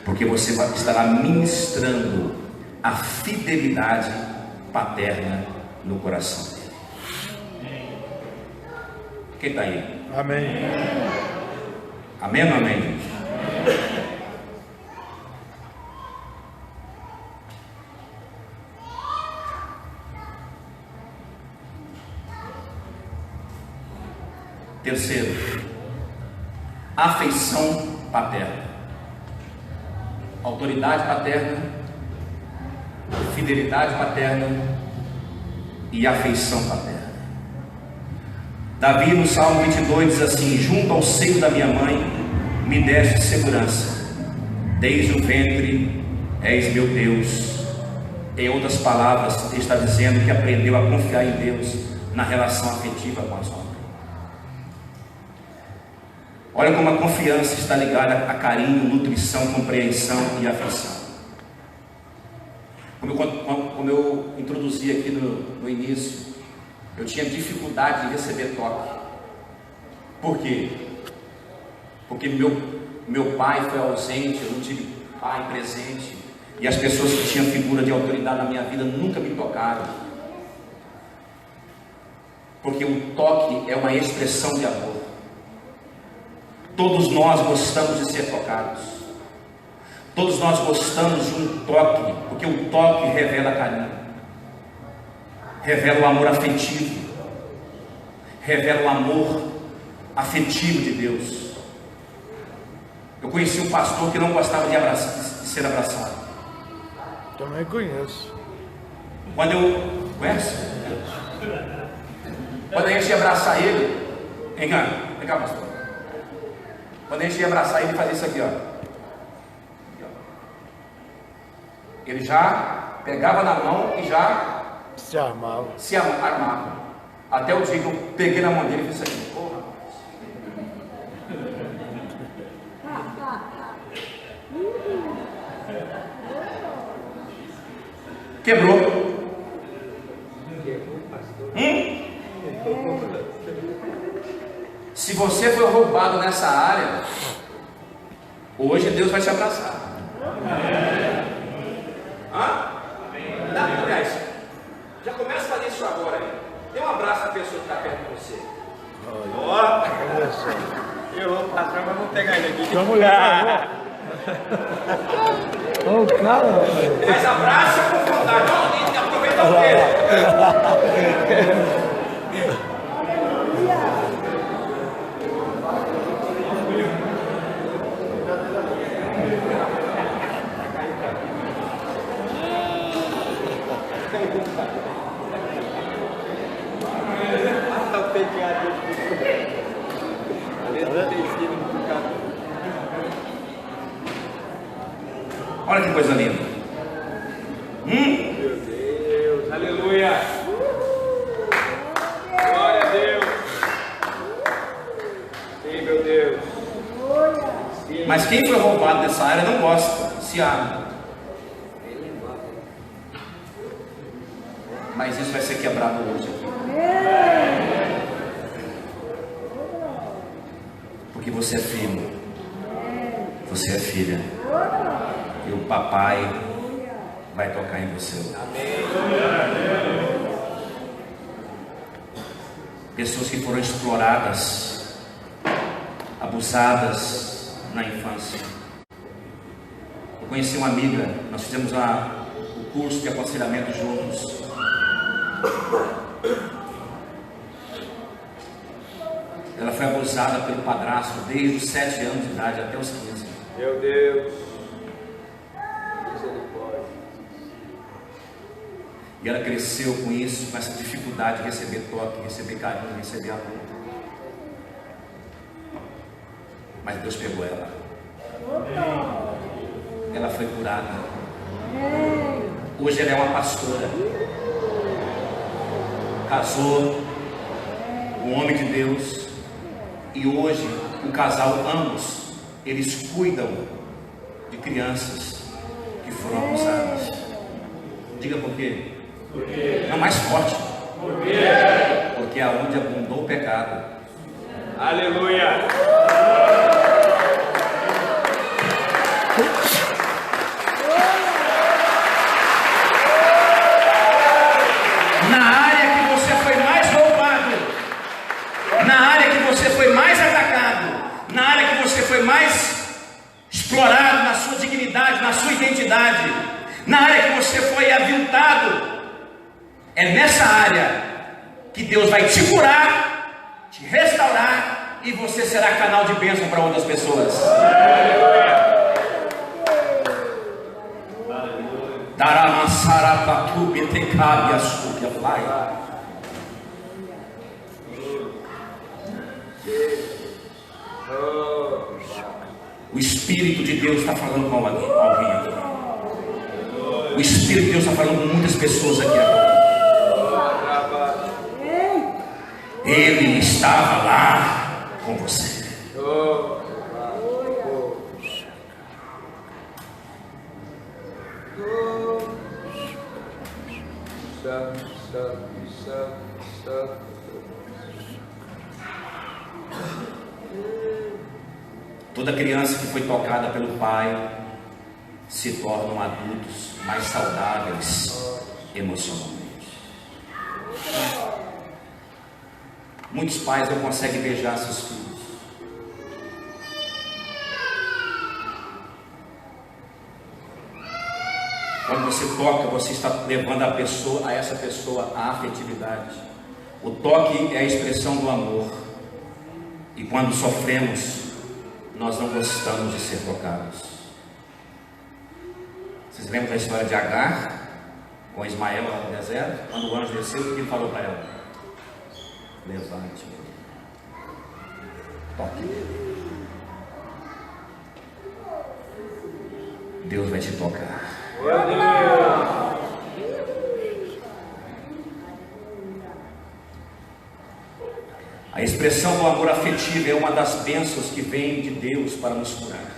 Porque você estará ministrando a fidelidade paterna no coração dele. Quem está aí? Amém. Amém ou não amém, gente? Terceiro, afeição paterna. Autoridade paterna, fidelidade paterna e afeição paterna. Davi no Salmo 22 diz assim: junto ao seio da minha mãe me deste segurança, desde o ventre és meu Deus. Em outras palavras, ele está dizendo que aprendeu a confiar em Deus na relação afetiva com as obras. Olha como a confiança está ligada a carinho, nutrição, compreensão e afeição. Como eu introduzi aqui no início, eu tinha dificuldade de receber toque. Por quê? Porque meu pai foi ausente, eu não tive pai presente, e as pessoas que tinham figura de autoridade na minha vida nunca me tocaram. Porque o toque é uma expressão de amor. Todos nós gostamos de ser tocados. Todos nós gostamos de um toque, porque o toque revela carinho, revela o amor afetivo, revela o amor afetivo de Deus. Eu conheci um pastor que não gostava de ser abraçado. Também conheço. Quando eu conhece? Quando a gente ia abraçar ele, vem cá, pastor. Quando a gente ia abraçar ele, fazia isso aqui, ó. Ele já pegava na mão e já Se armava. se armava. Até o dia que eu peguei na mão dele e fiz isso aqui. Porra. Quebrou. Se você foi roubado nessa área, hoje Deus vai te abraçar. Aliás, já começa a fazer isso agora aí. Dê um abraço à pessoa que está perto de você. Olha só. Eu vou passar, mas vou pegar ele aqui. Vamos lá. Ô, cara. Mas abraça com vontade. Não, aproveita o dedo. Olha que coisa linda. Meu Deus, aleluia. Glória a Deus. Sim, meu Deus. Sim. Mas quem foi roubado dessa área não gosta, se abre. Mas isso vai ser quebrado hoje. Porque você é filho. Você é filha. E o papai vai tocar em você. Pessoas que foram exploradas, abusadas na infância. Eu conheci uma amiga, nós fizemos o curso de aconselhamento juntos. Ela foi abusada pelo padrasto desde os 7 anos de idade até os 15. Meu Deus. Misericórdia. E ela cresceu com isso, com essa dificuldade de receber toque, receber carinho, receber amor. Mas Deus pegou ela. Ela foi curada. Hoje ela é uma pastora. Casou com um homem de Deus. E hoje o casal, ambos, eles cuidam de crianças que foram abusadas. Diga por quê? Não, mais forte. Porque aonde abundou o pecado. Aleluia. Na área que você foi mais roubado, na área que você foi mais atacado, na área que você foi mais explorado na sua dignidade, na sua identidade, na área que você foi aviltado, é nessa área que Deus vai te curar, te restaurar, e você será canal de bênção para outras pessoas. O Espírito de Deus está falando com alguém aqui. O Espírito de Deus está falando com muitas pessoas aqui agora. Ele estava lá com você. Toda criança que foi tocada pelo pai se tornam adultos mais saudáveis emocionalmente. Muitos pais não conseguem beijar seus filhos. Quando você toca, você está levando a essa pessoa à afetividade. O toque é a expressão do amor. E quando sofremos, nós não gostamos de ser tocados. Vocês lembram da história de Agar com Ismael lá no deserto? Quando o anjo desceu, o que ele falou para ela? Levante, toque. Deus vai te tocar. A expressão do amor afetivo é uma das bênçãos que vem de Deus para nos curar.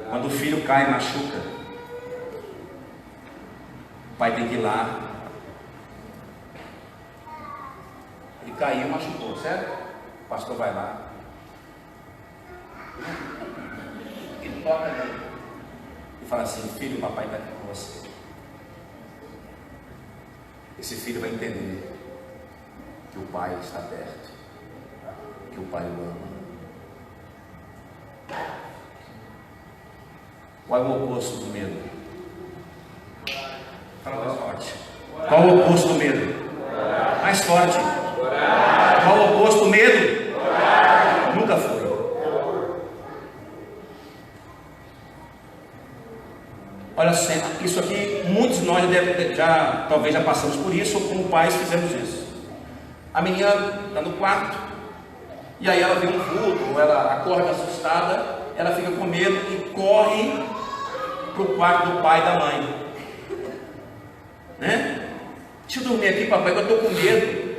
Quando o filho cai e machuca, o pai tem que ir lá. Ele caiu e machucou, certo? O pastor vai lá e toca nele e fala assim: filho, o papai está aqui com você. Esse filho vai entender que o pai está perto, que o pai o ama. Qual é o oposto do medo? Fala mais forte. Qual é o oposto do medo? Mais forte. Qual é o oposto do medo? nós talvez já passamos por isso, ou como pais fizemos isso. A menina está no quarto, e aí ela vê um vulto, ela acorda assustada, ela fica com medo e corre para o quarto do pai e da mãe. Né? Deixa eu dormir aqui, papai, que eu estou com medo.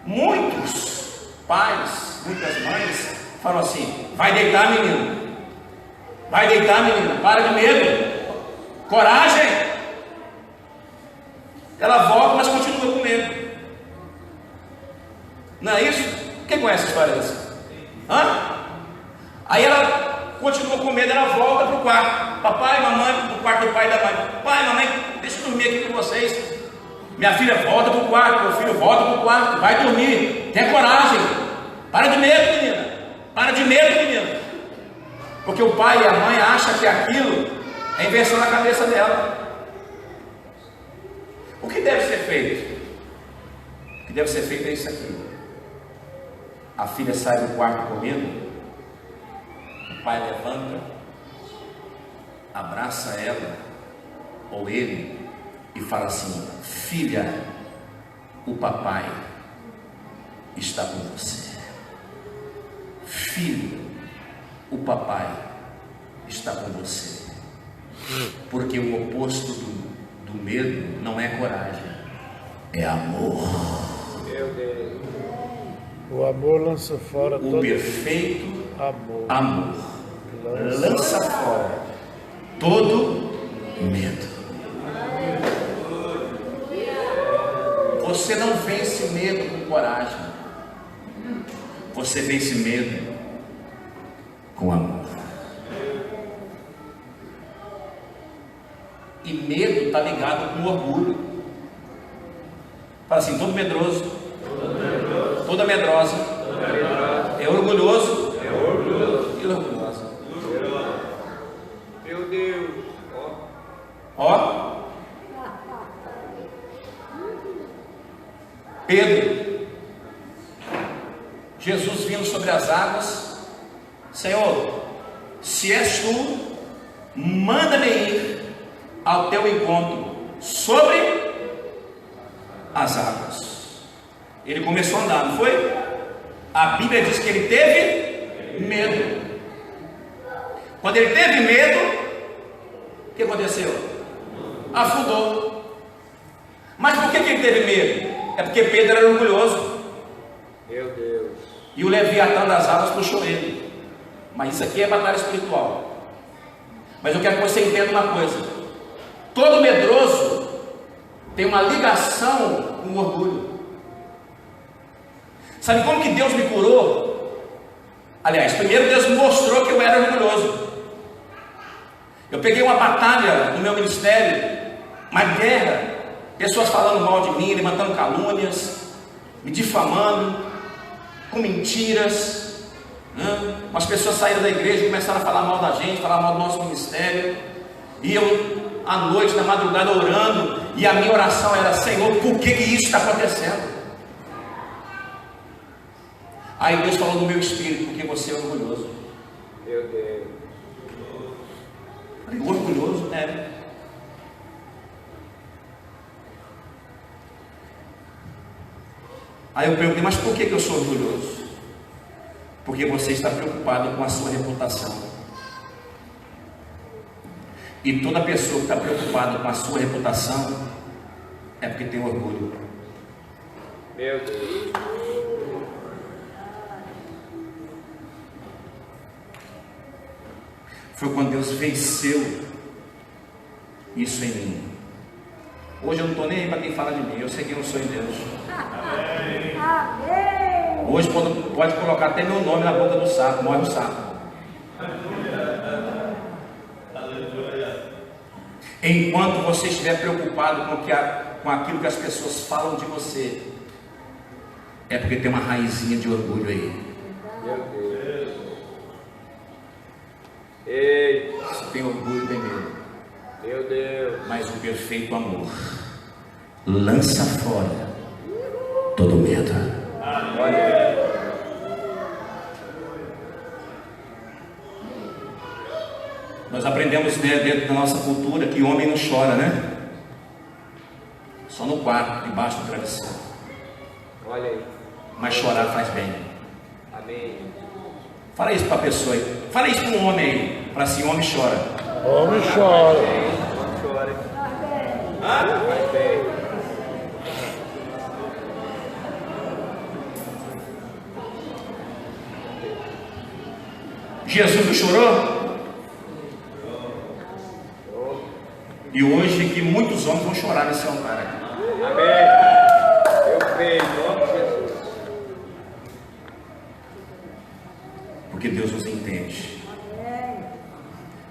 Muitos pais, muitas mães falam assim: vai deitar, menina, vai deitar, menina, para de medo, coragem. Ela volta, mas continua com medo. Não é isso? Quem conhece a história dessa? Aí ela continua com medo, ela volta para o quarto. Papai, mamãe, no quarto do pai e da mãe. Pai, mamãe, deixa eu dormir aqui com vocês. Minha filha volta para o quarto, meu filho volta para o quarto, vai dormir, tenha coragem. Para de medo, menina. Para de medo, menina. Porque o pai e a mãe acham que aquilo é invenção na cabeça dela. O que deve ser feito? O que deve ser feito é isso aqui. A filha sai do quarto com medo, o pai levanta, abraça ela ou ele e fala assim: filha, o papai está com você. Filho, o papai está com você. Porque o oposto do medo não é coragem, é amor. Meu Deus. O amor lança fora O todo perfeito amor. lança fora todo medo. Você não vence medo com coragem, você vence medo com amor. E medo está ligado com orgulho. Fala assim: todo medroso, toda medrosa é orgulhoso e orgulhosa. Meu Deus. Ó, Pedro, Jesus vindo sobre as águas: Senhor, se és tu, manda-me ir ao teu encontro sobre as águas. Ele começou a andar, não foi? A Bíblia diz que ele teve medo. Quando ele teve medo, o que aconteceu? Afundou. Mas por que ele teve medo? É porque Pedro era orgulhoso. Meu Deus. E o Leviatã das águas puxou ele. Mas isso aqui é batalha espiritual. Mas eu quero que você entenda uma coisa: todo medroso tem uma ligação com o orgulho. Sabe como que Deus me curou? Aliás, primeiro Deus me mostrou que eu era orgulhoso. Eu peguei uma batalha no meu ministério, uma guerra, pessoas falando mal de mim, levantando calúnias, me difamando, com mentiras. As pessoas saíram da igreja e começaram a falar mal da gente, falar mal do nosso ministério. E eu, à noite, na madrugada, orando, e a minha oração era: Senhor, por que isso está acontecendo? Aí Deus falou no meu espírito: porque você é orgulhoso. Meu Deus. Falei: orgulhoso, né? Aí eu perguntei: mas por que eu sou orgulhoso? Porque você está preocupado com a sua reputação. E toda pessoa que está preocupada com a sua reputação é porque tem orgulho. Meu Deus. Foi quando Deus venceu isso em mim. Hoje eu não estou nem aí para quem fala de mim. Eu sei quem eu sou em Deus. Amém. Hoje pode colocar até meu nome na boca do sapo. Morre o sapo. Enquanto você estiver preocupado com aquilo que as pessoas falam de você, é porque tem uma raizinha de orgulho aí. Meu Deus. Ei. Se tem orgulho, tem medo. Meu Deus. Mas o perfeito amor lança fora todo medo. Olha. Nós aprendemos, né, dentro da nossa cultura que homem não chora, né? só no quarto, debaixo do travesseiro. Olha aí. Mas chorar faz bem. Amém. Fala isso para a pessoa aí. Fala isso para um homem aí. Fala assim: homem chora. Homem chora. Não chore. Vai bem. Jesus não chorou? E hoje que muitos homens vão chorar nesse altar aqui. Amém. Eu creio, em nome de Jesus. Porque Deus nos entende.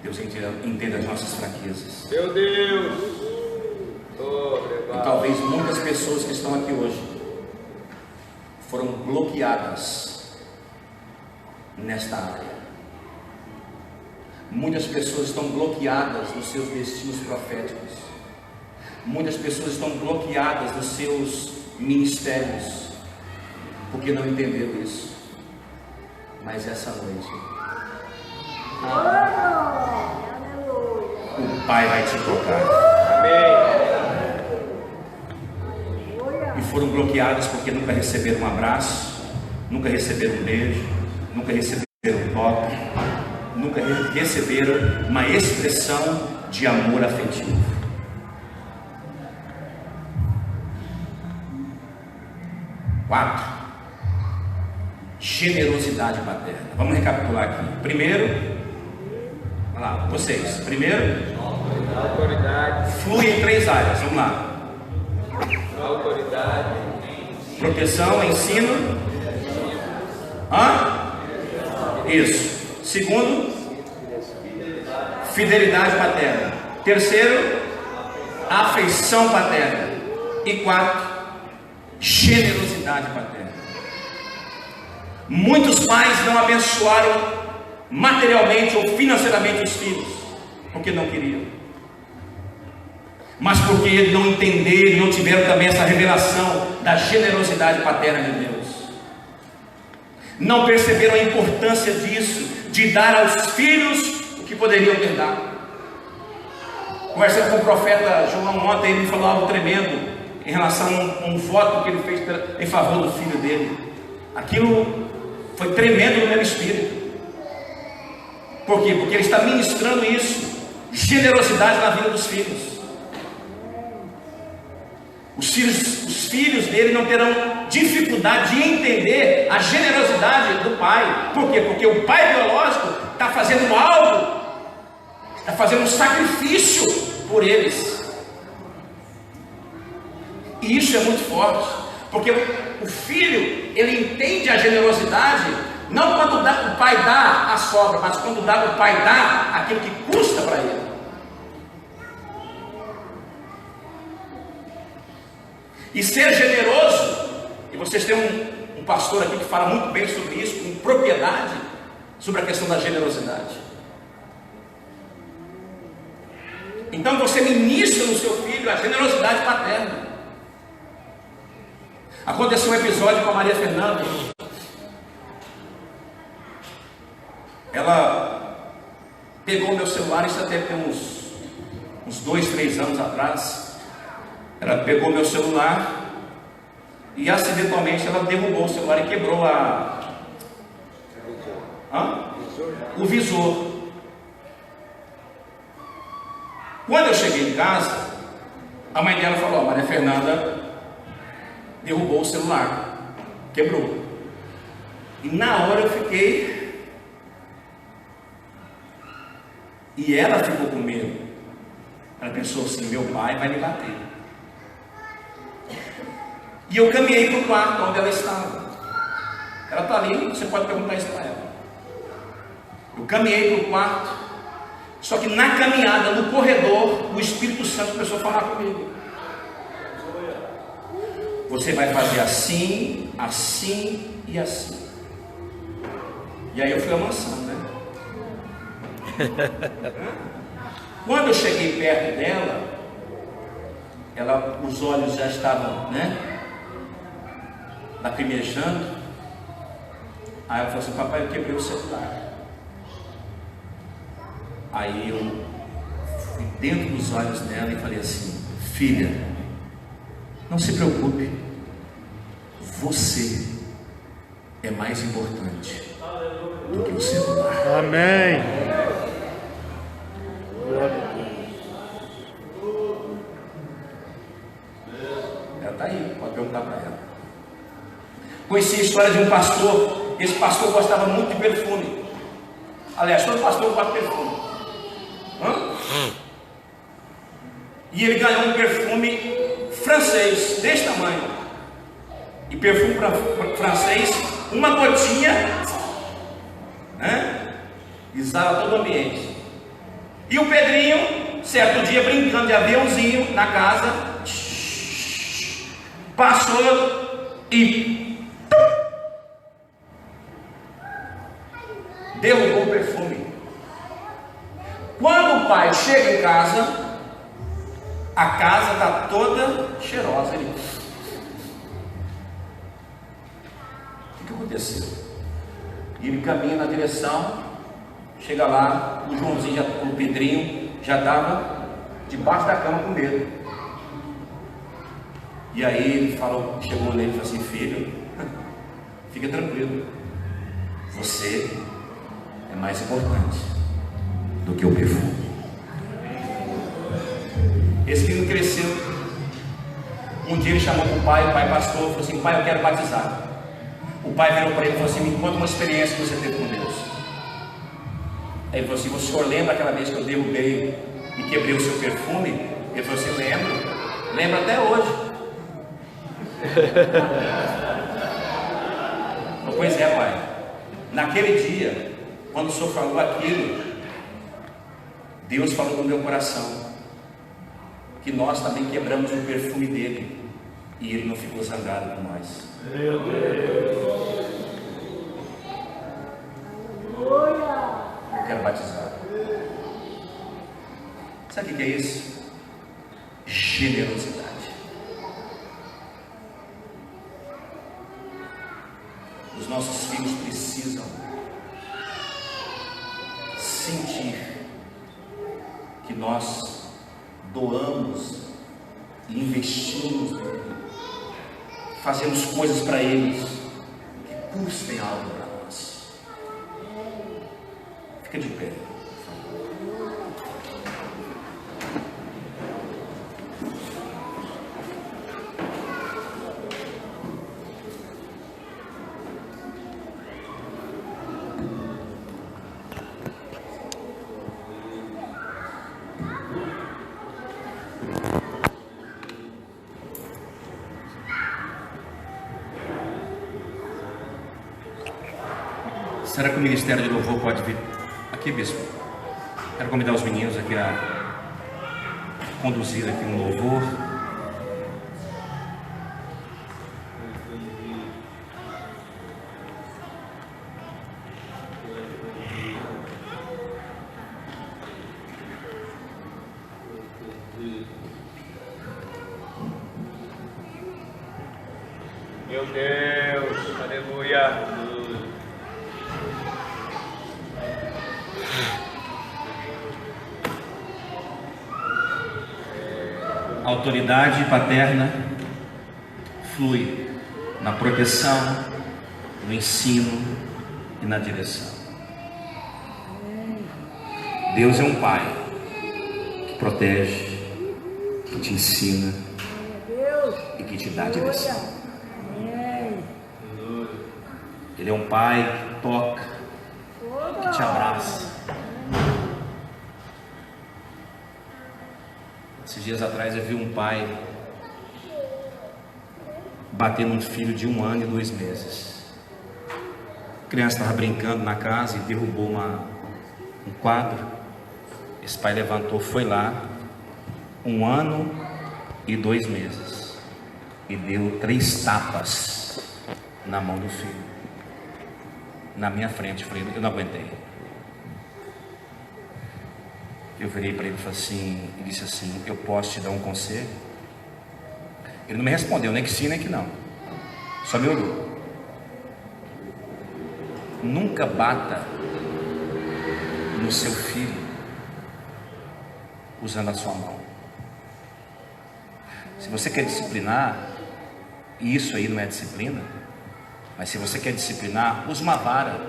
Deus entende as nossas fraquezas. Meu Deus. E talvez muitas pessoas que estão aqui hoje foram bloqueadas nesta área. Muitas pessoas estão bloqueadas nos seus destinos proféticos. Muitas pessoas estão bloqueadas nos seus ministérios, porque não entenderam isso. Mas essa noite, o Pai vai te tocar. Amém. E foram bloqueadas porque nunca receberam um abraço, nunca receberam um beijo, nunca receberam um toque, nunca receberam uma expressão de amor afetivo. Quatro, generosidade paterna. Vamos recapitular aqui. Primeiro, vai lá, vocês. Primeiro, Autoridade. flui em 3 áreas. Vamos lá. Autoridade. Proteção, ensino. Isso. Segundo, fidelidade paterna. Terceiro, afeição paterna. E 4, generosidade paterna. Muitos pais não abençoaram materialmente ou financeiramente os filhos, porque não queriam, mas porque não entenderam, não tiveram também essa revelação da generosidade paterna de Deus. Não perceberam a importância disso, de dar aos filhos o que poderiam ter dado. Conversando com o profeta João ontem, ele me falou algo tremendo em relação a um voto que ele fez em favor do filho dele. Aquilo foi tremendo no meu espírito. Por quê? Porque ele está ministrando isso, generosidade na vida dos filhos. Os filhos dele não terão dificuldade de entender a generosidade do pai. Por quê? Porque o pai biológico está fazendo algo, está fazendo um sacrifício por eles. E isso é muito forte, porque o filho, ele entende a generosidade não quando o pai dá a sobra, mas quando o pai dá aquilo que custa para ele. E ser generoso, e vocês têm um pastor aqui que fala muito bem sobre isso, com propriedade, sobre a questão da generosidade. Então você ministra no seu filho a generosidade paterna. Aconteceu um episódio com a Maria Fernanda. Ela pegou meu celular, isso até tem uns 2, 3 anos atrás. Ela pegou meu celular e acidentalmente ela derrubou o celular e quebrou o visor. Quando eu cheguei em casa, a mãe dela falou: Maria Fernanda derrubou o celular, quebrou. E na hora eu fiquei, e ela ficou com medo. Ela pensou assim: meu pai vai me bater. E eu caminhei para o quarto onde ela estava. Ela está ali, você pode perguntar isso para ela. Eu caminhei para o quarto, só que na caminhada, no corredor, o Espírito Santo começou a falar comigo: você vai fazer assim, assim e assim. E aí eu fui amansando, né? Quando eu cheguei perto dela, os olhos já estavam, lacrimejando. Aí ela falou assim: papai, eu quebrei o celular. Aí eu fui dentro dos olhos dela e falei assim: filha, Não se preocupe, você é mais importante do que o celular. Amém. Ela está aí, pode perguntar para ela. Conheci a história de um pastor. Esse pastor gostava muito de perfume. Aliás, todo pastor gosta de perfume. E ele ganhou um perfume francês desse tamanho. E perfume francês, uma gotinha, exala todo o ambiente. E o Pedrinho, certo dia, brincando de aviãozinho na casa, passou e derrubou o perfume. Quando o pai chega em casa, a casa está toda cheirosa. Ele... O que aconteceu? E ele caminha na direção, chega lá, o Joãozinho, o Pedrinho, já estava debaixo da cama com medo. E aí ele falou, chegou nele e falou assim: filho, fica tranquilo, você é mais importante do que o perfume. Esse menino cresceu. Um dia ele chamou para o pai pastor, falou assim: pai, eu quero batizar. O pai virou para ele e falou assim: me conta uma experiência que você teve com Deus. Aí ele falou assim: o senhor lembra aquela vez que eu derrubei e quebrei o seu perfume? Ele falou assim: lembro até hoje. Pois é, pai. Naquele dia, quando o senhor falou aquilo, Deus falou no meu coração que nós também quebramos o perfume dele e ele não ficou zangado com nós. Meu Deus. Eu quero batizar. Sabe o que é isso? Generosidade. Os nossos filhos precisam sentir que nós doamos e investimos nele, fazemos coisas para eles que custem algo para nós. Fica de pé. Será que o Ministério de Louvor pode vir aqui, bispo? Quero convidar os meninos aqui a conduzir aqui um louvor. Meu Deus, aleluia. A autoridade paterna flui na proteção, no ensino e na direção. Deus é um pai que protege, que te ensina e que te dá direção. Ele é um pai que toca, que te abraça. Esses dias atrás eu vi um pai bater num filho de 1 ano e 2 meses. A criança estava brincando na casa e derrubou um quadro. Esse pai levantou, foi lá, 1 ano e 2 meses, e deu 3 tapas na mão do filho, na minha frente. Eu falei, eu não aguentei. Eu virei para ele e falei assim, e disse assim: eu posso te dar um conselho? Ele não me respondeu, nem que sim, nem que não. Só me olhou. Nunca bata no seu filho usando a sua mão. Se você quer disciplinar, e isso aí não é disciplina, mas se você quer disciplinar, use uma vara,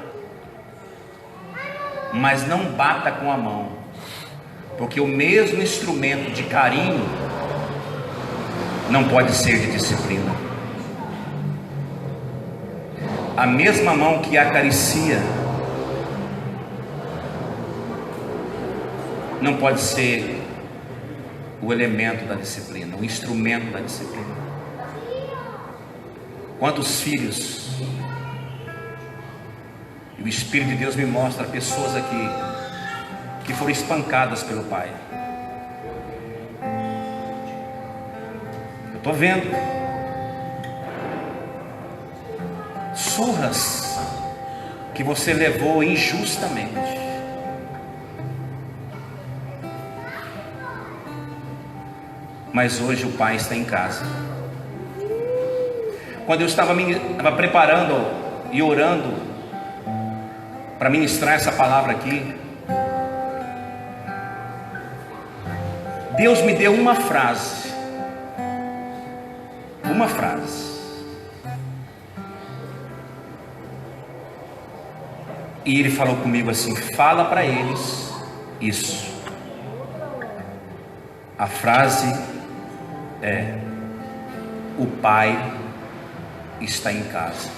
mas não bata com a mão, porque o mesmo instrumento de carinho não pode ser de disciplina. A mesma mão que acaricia não pode ser o elemento da disciplina, o instrumento da disciplina. Quantos filhos, e o Espírito de Deus me mostra pessoas aqui que foram espancadas pelo pai. Eu estou vendo surras que você levou injustamente. Mas hoje o pai está em casa. Quando eu estava preparando e orando para ministrar essa palavra aqui, Deus me deu uma frase. Uma frase. E Ele falou comigo assim: fala para eles isso. A frase é: o pai está em casa.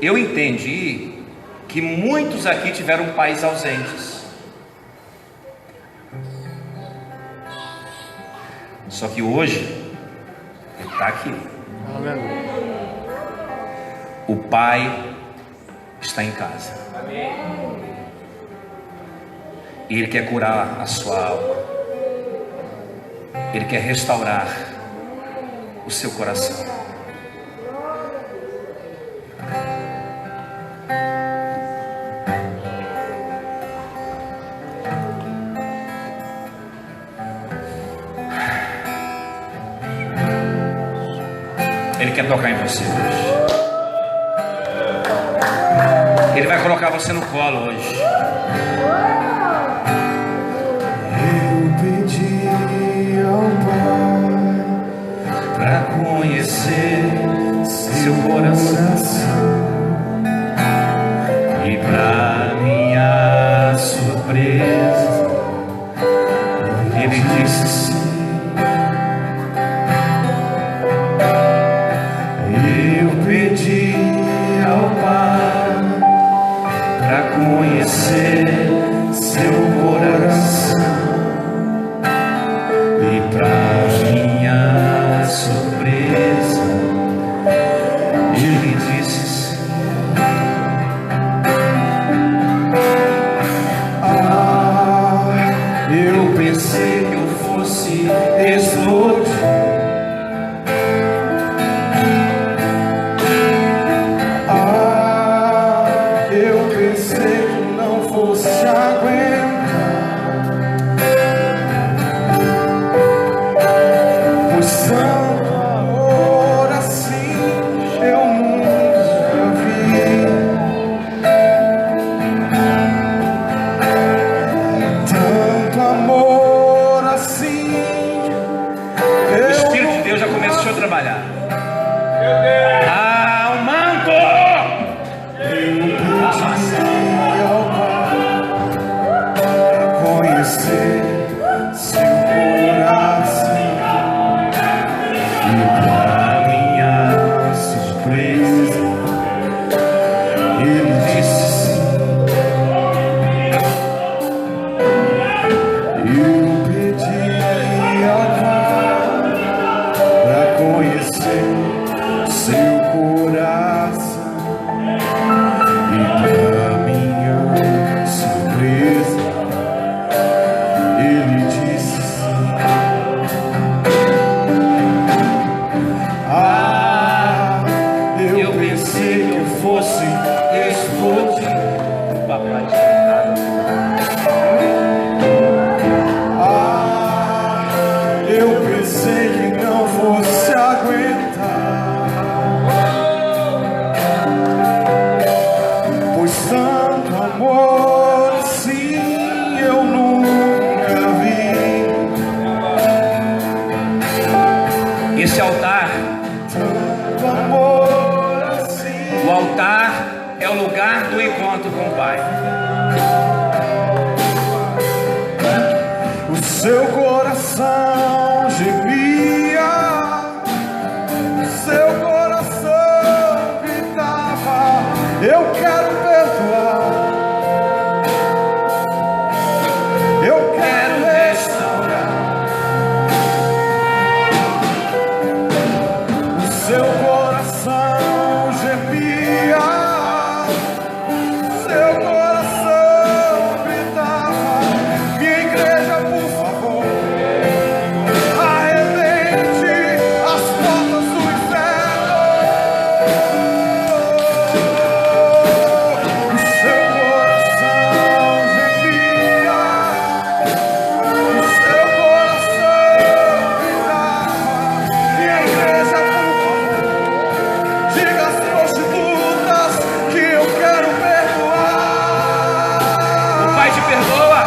Eu entendi que muitos aqui tiveram pais ausentes. Só que hoje ele está aqui. O pai está em casa. E Ele quer curar a sua alma. Ele quer restaurar o seu coração. Ele quer tocar em você hoje. Ele vai colocar você no colo hoje. Eu pedi ao Pai Para conhecer seu coração, e para minha surpresa, Ele disse sim. Eu pedi ao Pai para conhecer seu coração, e para minha surpresa, Ele disse sim. Eu pensei que eu fosse explodir. eu pensei que não fosse aguentar, pois tanto amor assim eu nunca vi. Tanto amor assim. O Espírito de Deus já começou a trabalhar. Ah, o manto! Conhecer seu coração, E para minha surpresa, Ele disse sim. eu pedi ao Pai para conhecer seu coração. seu coração gemia, seu coração gritava: eu quero perdoar, eu quero restaurar. O seu coração gemia, seu coração gritava. Minha igreja, por favor, arrebente as portas do inferno. O seu coração gemia, o seu coração gritava. Minha igreja, por favor, diga às prostitutas que eu quero perdoar. O Pai te perdoa.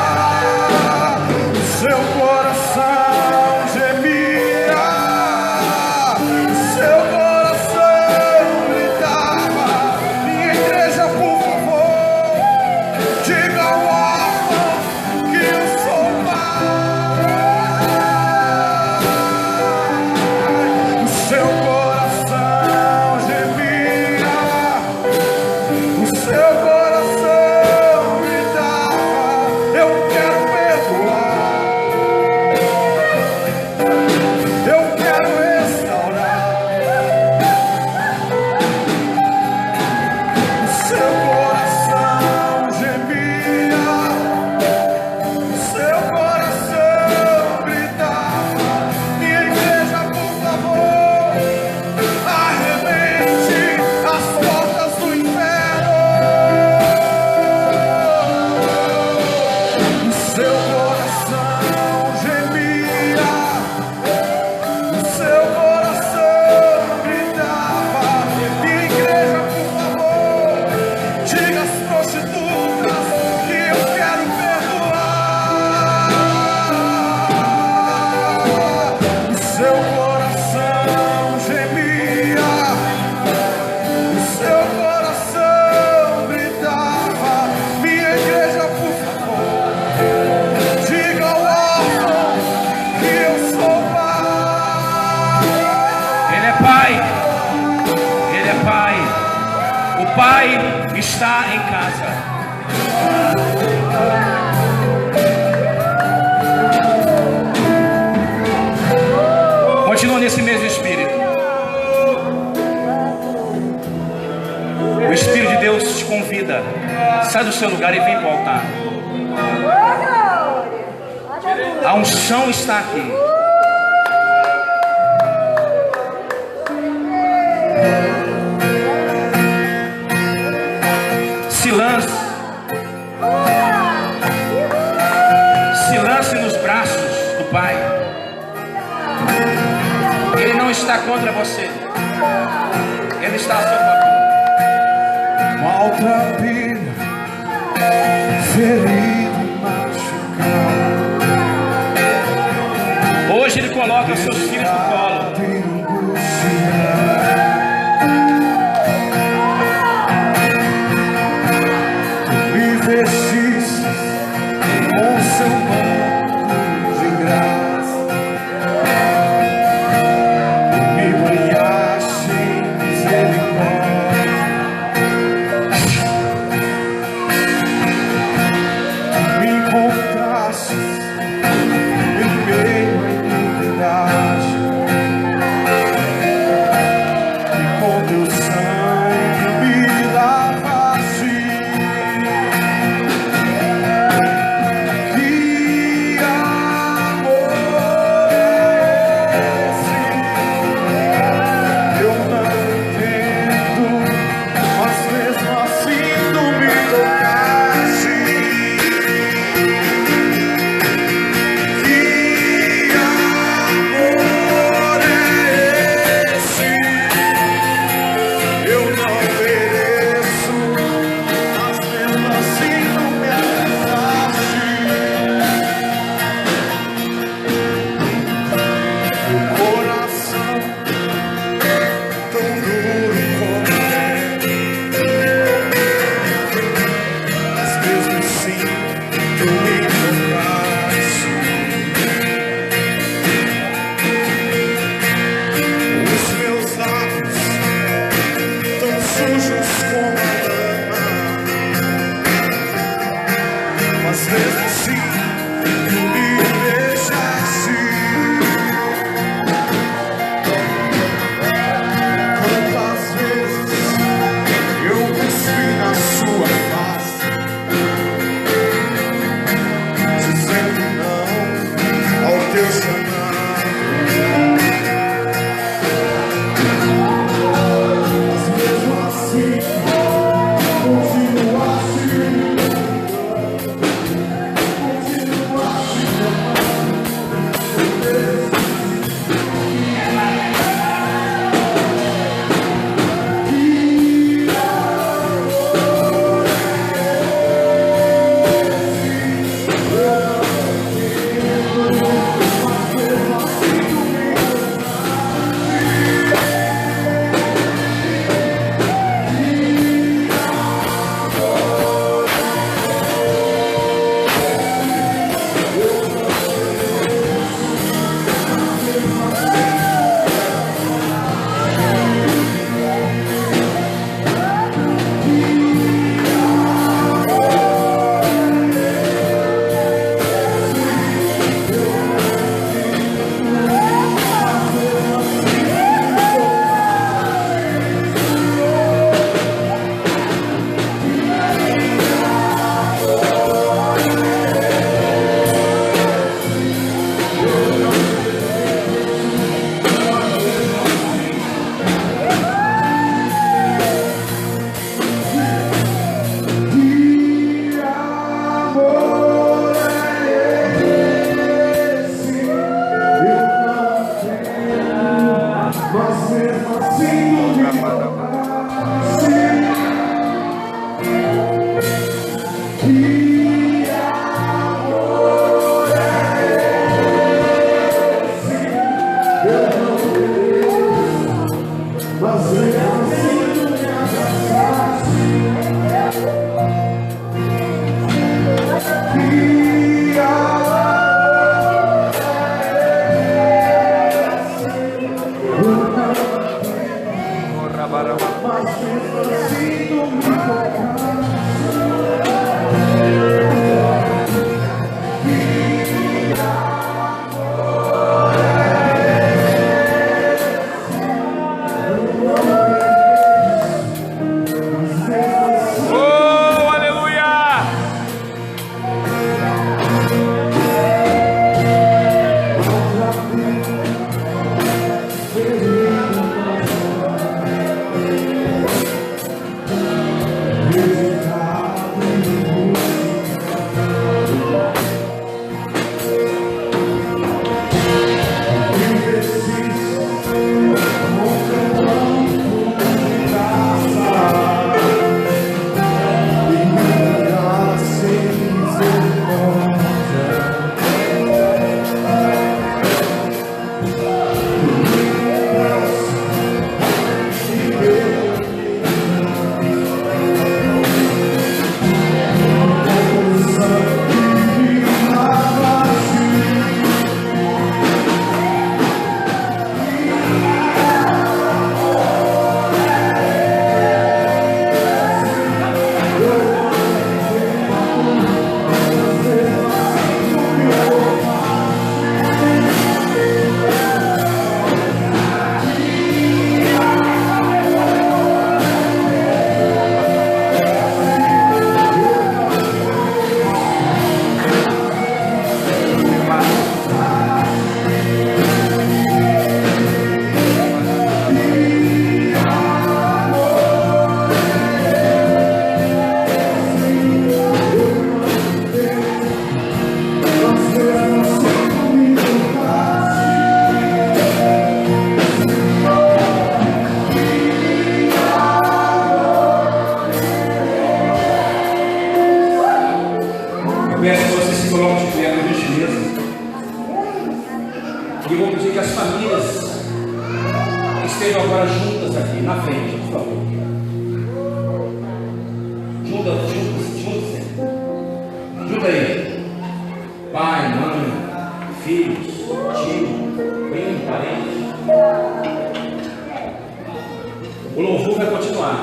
Seu coração gemia, seu coração gritava. Minha igreja, por favor, diga ao órfão que eu sou pai. O seu coração gemia, o seu coração gritava: eu quero perdoar, eu quero restaurar. O seu coração gemia, o seu coração gritava. Minha igreja, por favor, arrebente as portas do inferno. O seu coração gemia, o seu coração gritava. Minha igreja, por favor, diga às prostitutas que eu quero perdoar. O seu coração gemia, o seu coração gritava. Minha igreja, por favor, diga ao órfão que eu sou pai. Ele é Pai. Ele é Pai. O Pai está em casa. Continua nesse mesmo espírito. O Espírito de Deus te convida. Sai do seu lugar e vem para o altar. A unção está aqui. Se lance. Se lance nos braços do Pai. Ele não está contra você. Ele está a seu favor. Maltrapilho, ferido e machucado. Hoje Ele coloca os seus filhos no colo. Tem angústia. Me vestisse com seu manto de graça, me banhaste em misericórdia, me encontraste em meio à iniquidade. E vou pedir que as famílias estejam agora juntas aqui, na frente, por favor. Junta aí. Pai, mãe, filhos, tio, primo, parente. O louvor vai continuar.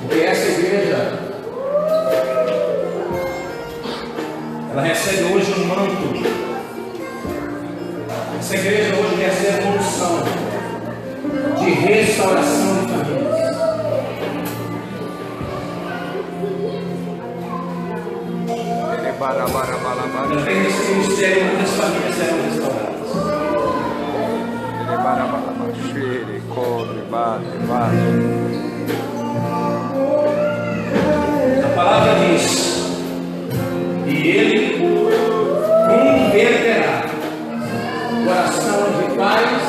Porque essa igreja, ela recebe hoje um manto. Essa igreja hoje recebe uma unção de restauração de famílias. Nós temos esse ministério, muitas famílias serão restauradas. A palavra diz: e ele converterá coração de pais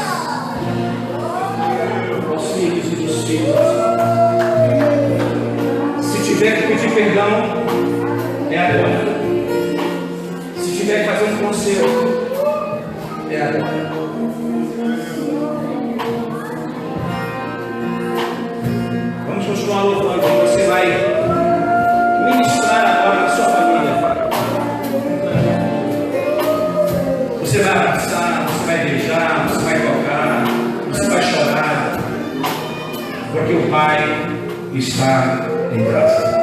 aos filhos e dos filhos. Se tiver que pedir perdão, é agora. Se tiver que fazer um conselho, é agora. Vamos continuar louvando. Você vai ministrar agora na sua família. Você vai abraçar, você vai beijar, você vai tocar, você vai chorar, porque o Pai está em casa.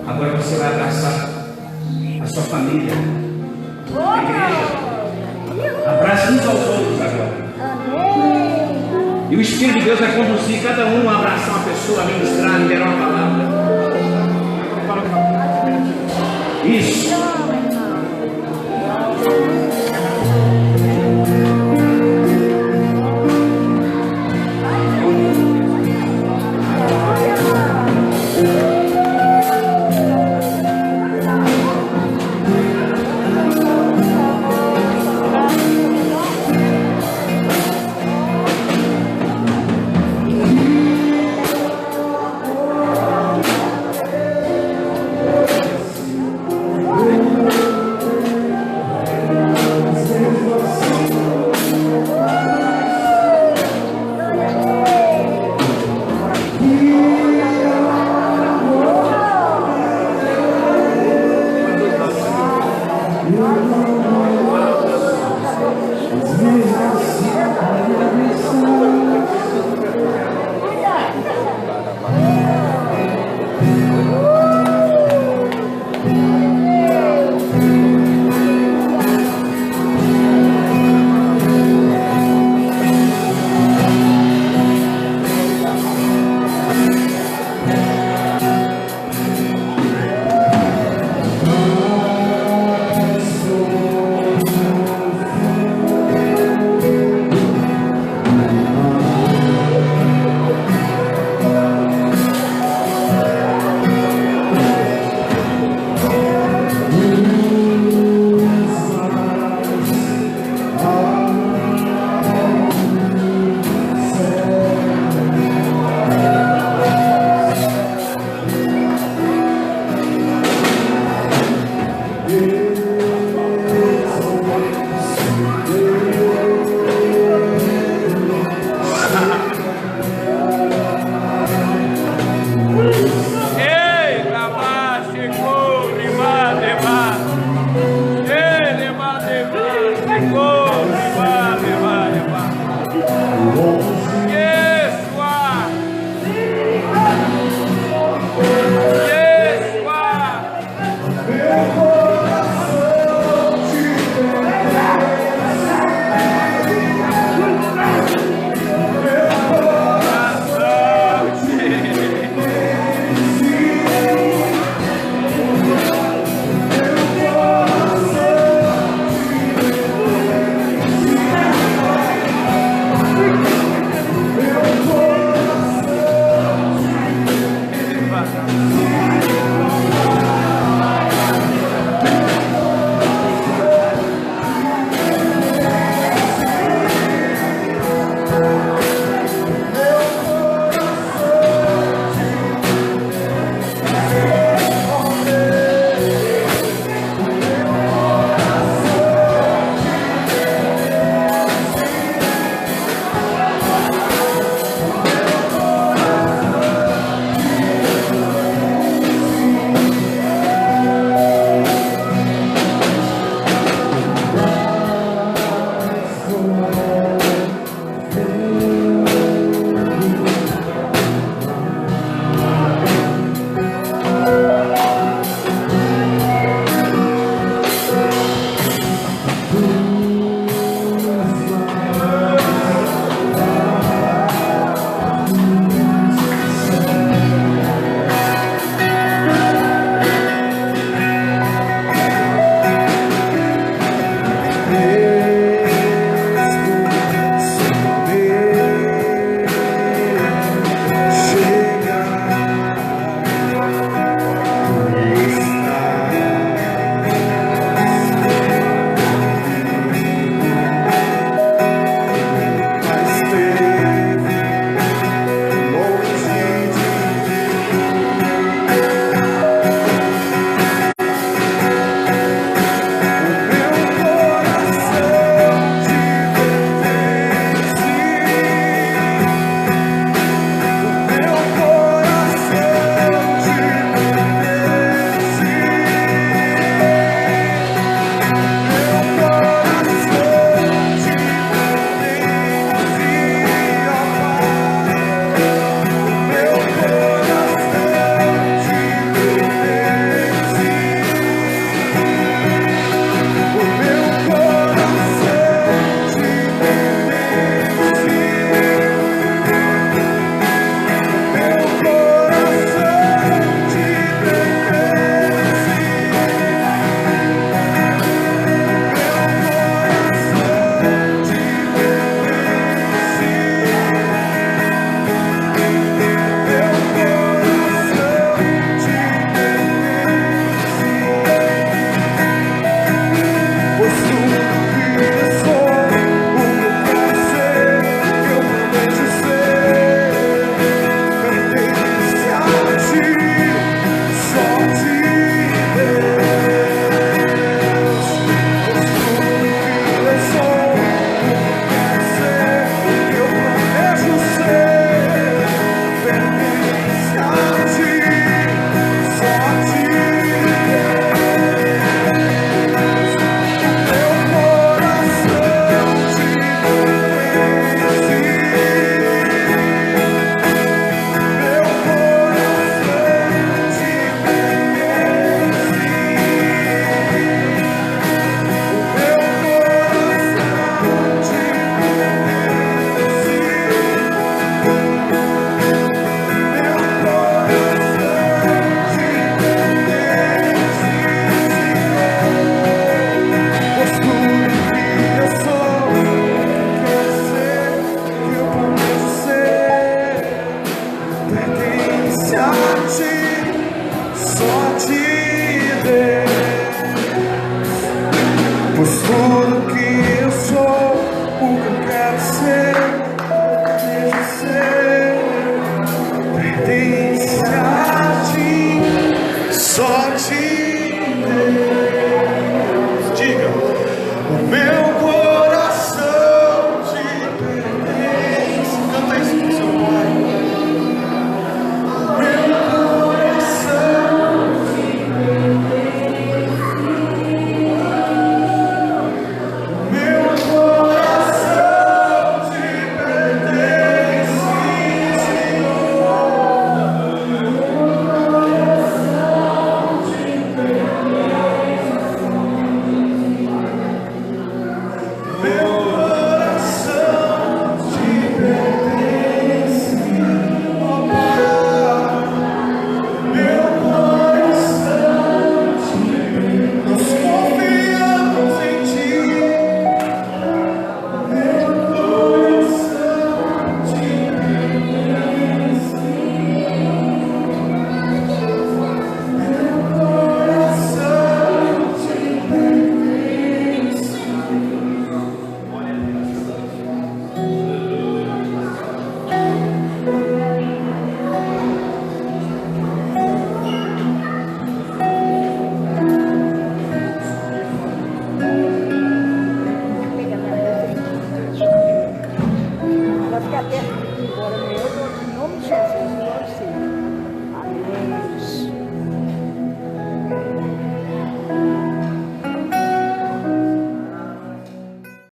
Agora você vai abraçar a sua família, a igreja. Abrace uns aos outros agora. Amém. E o Espírito de Deus vai conduzir cada um a abraçar uma pessoa, a ministrar, a liberar uma palavra.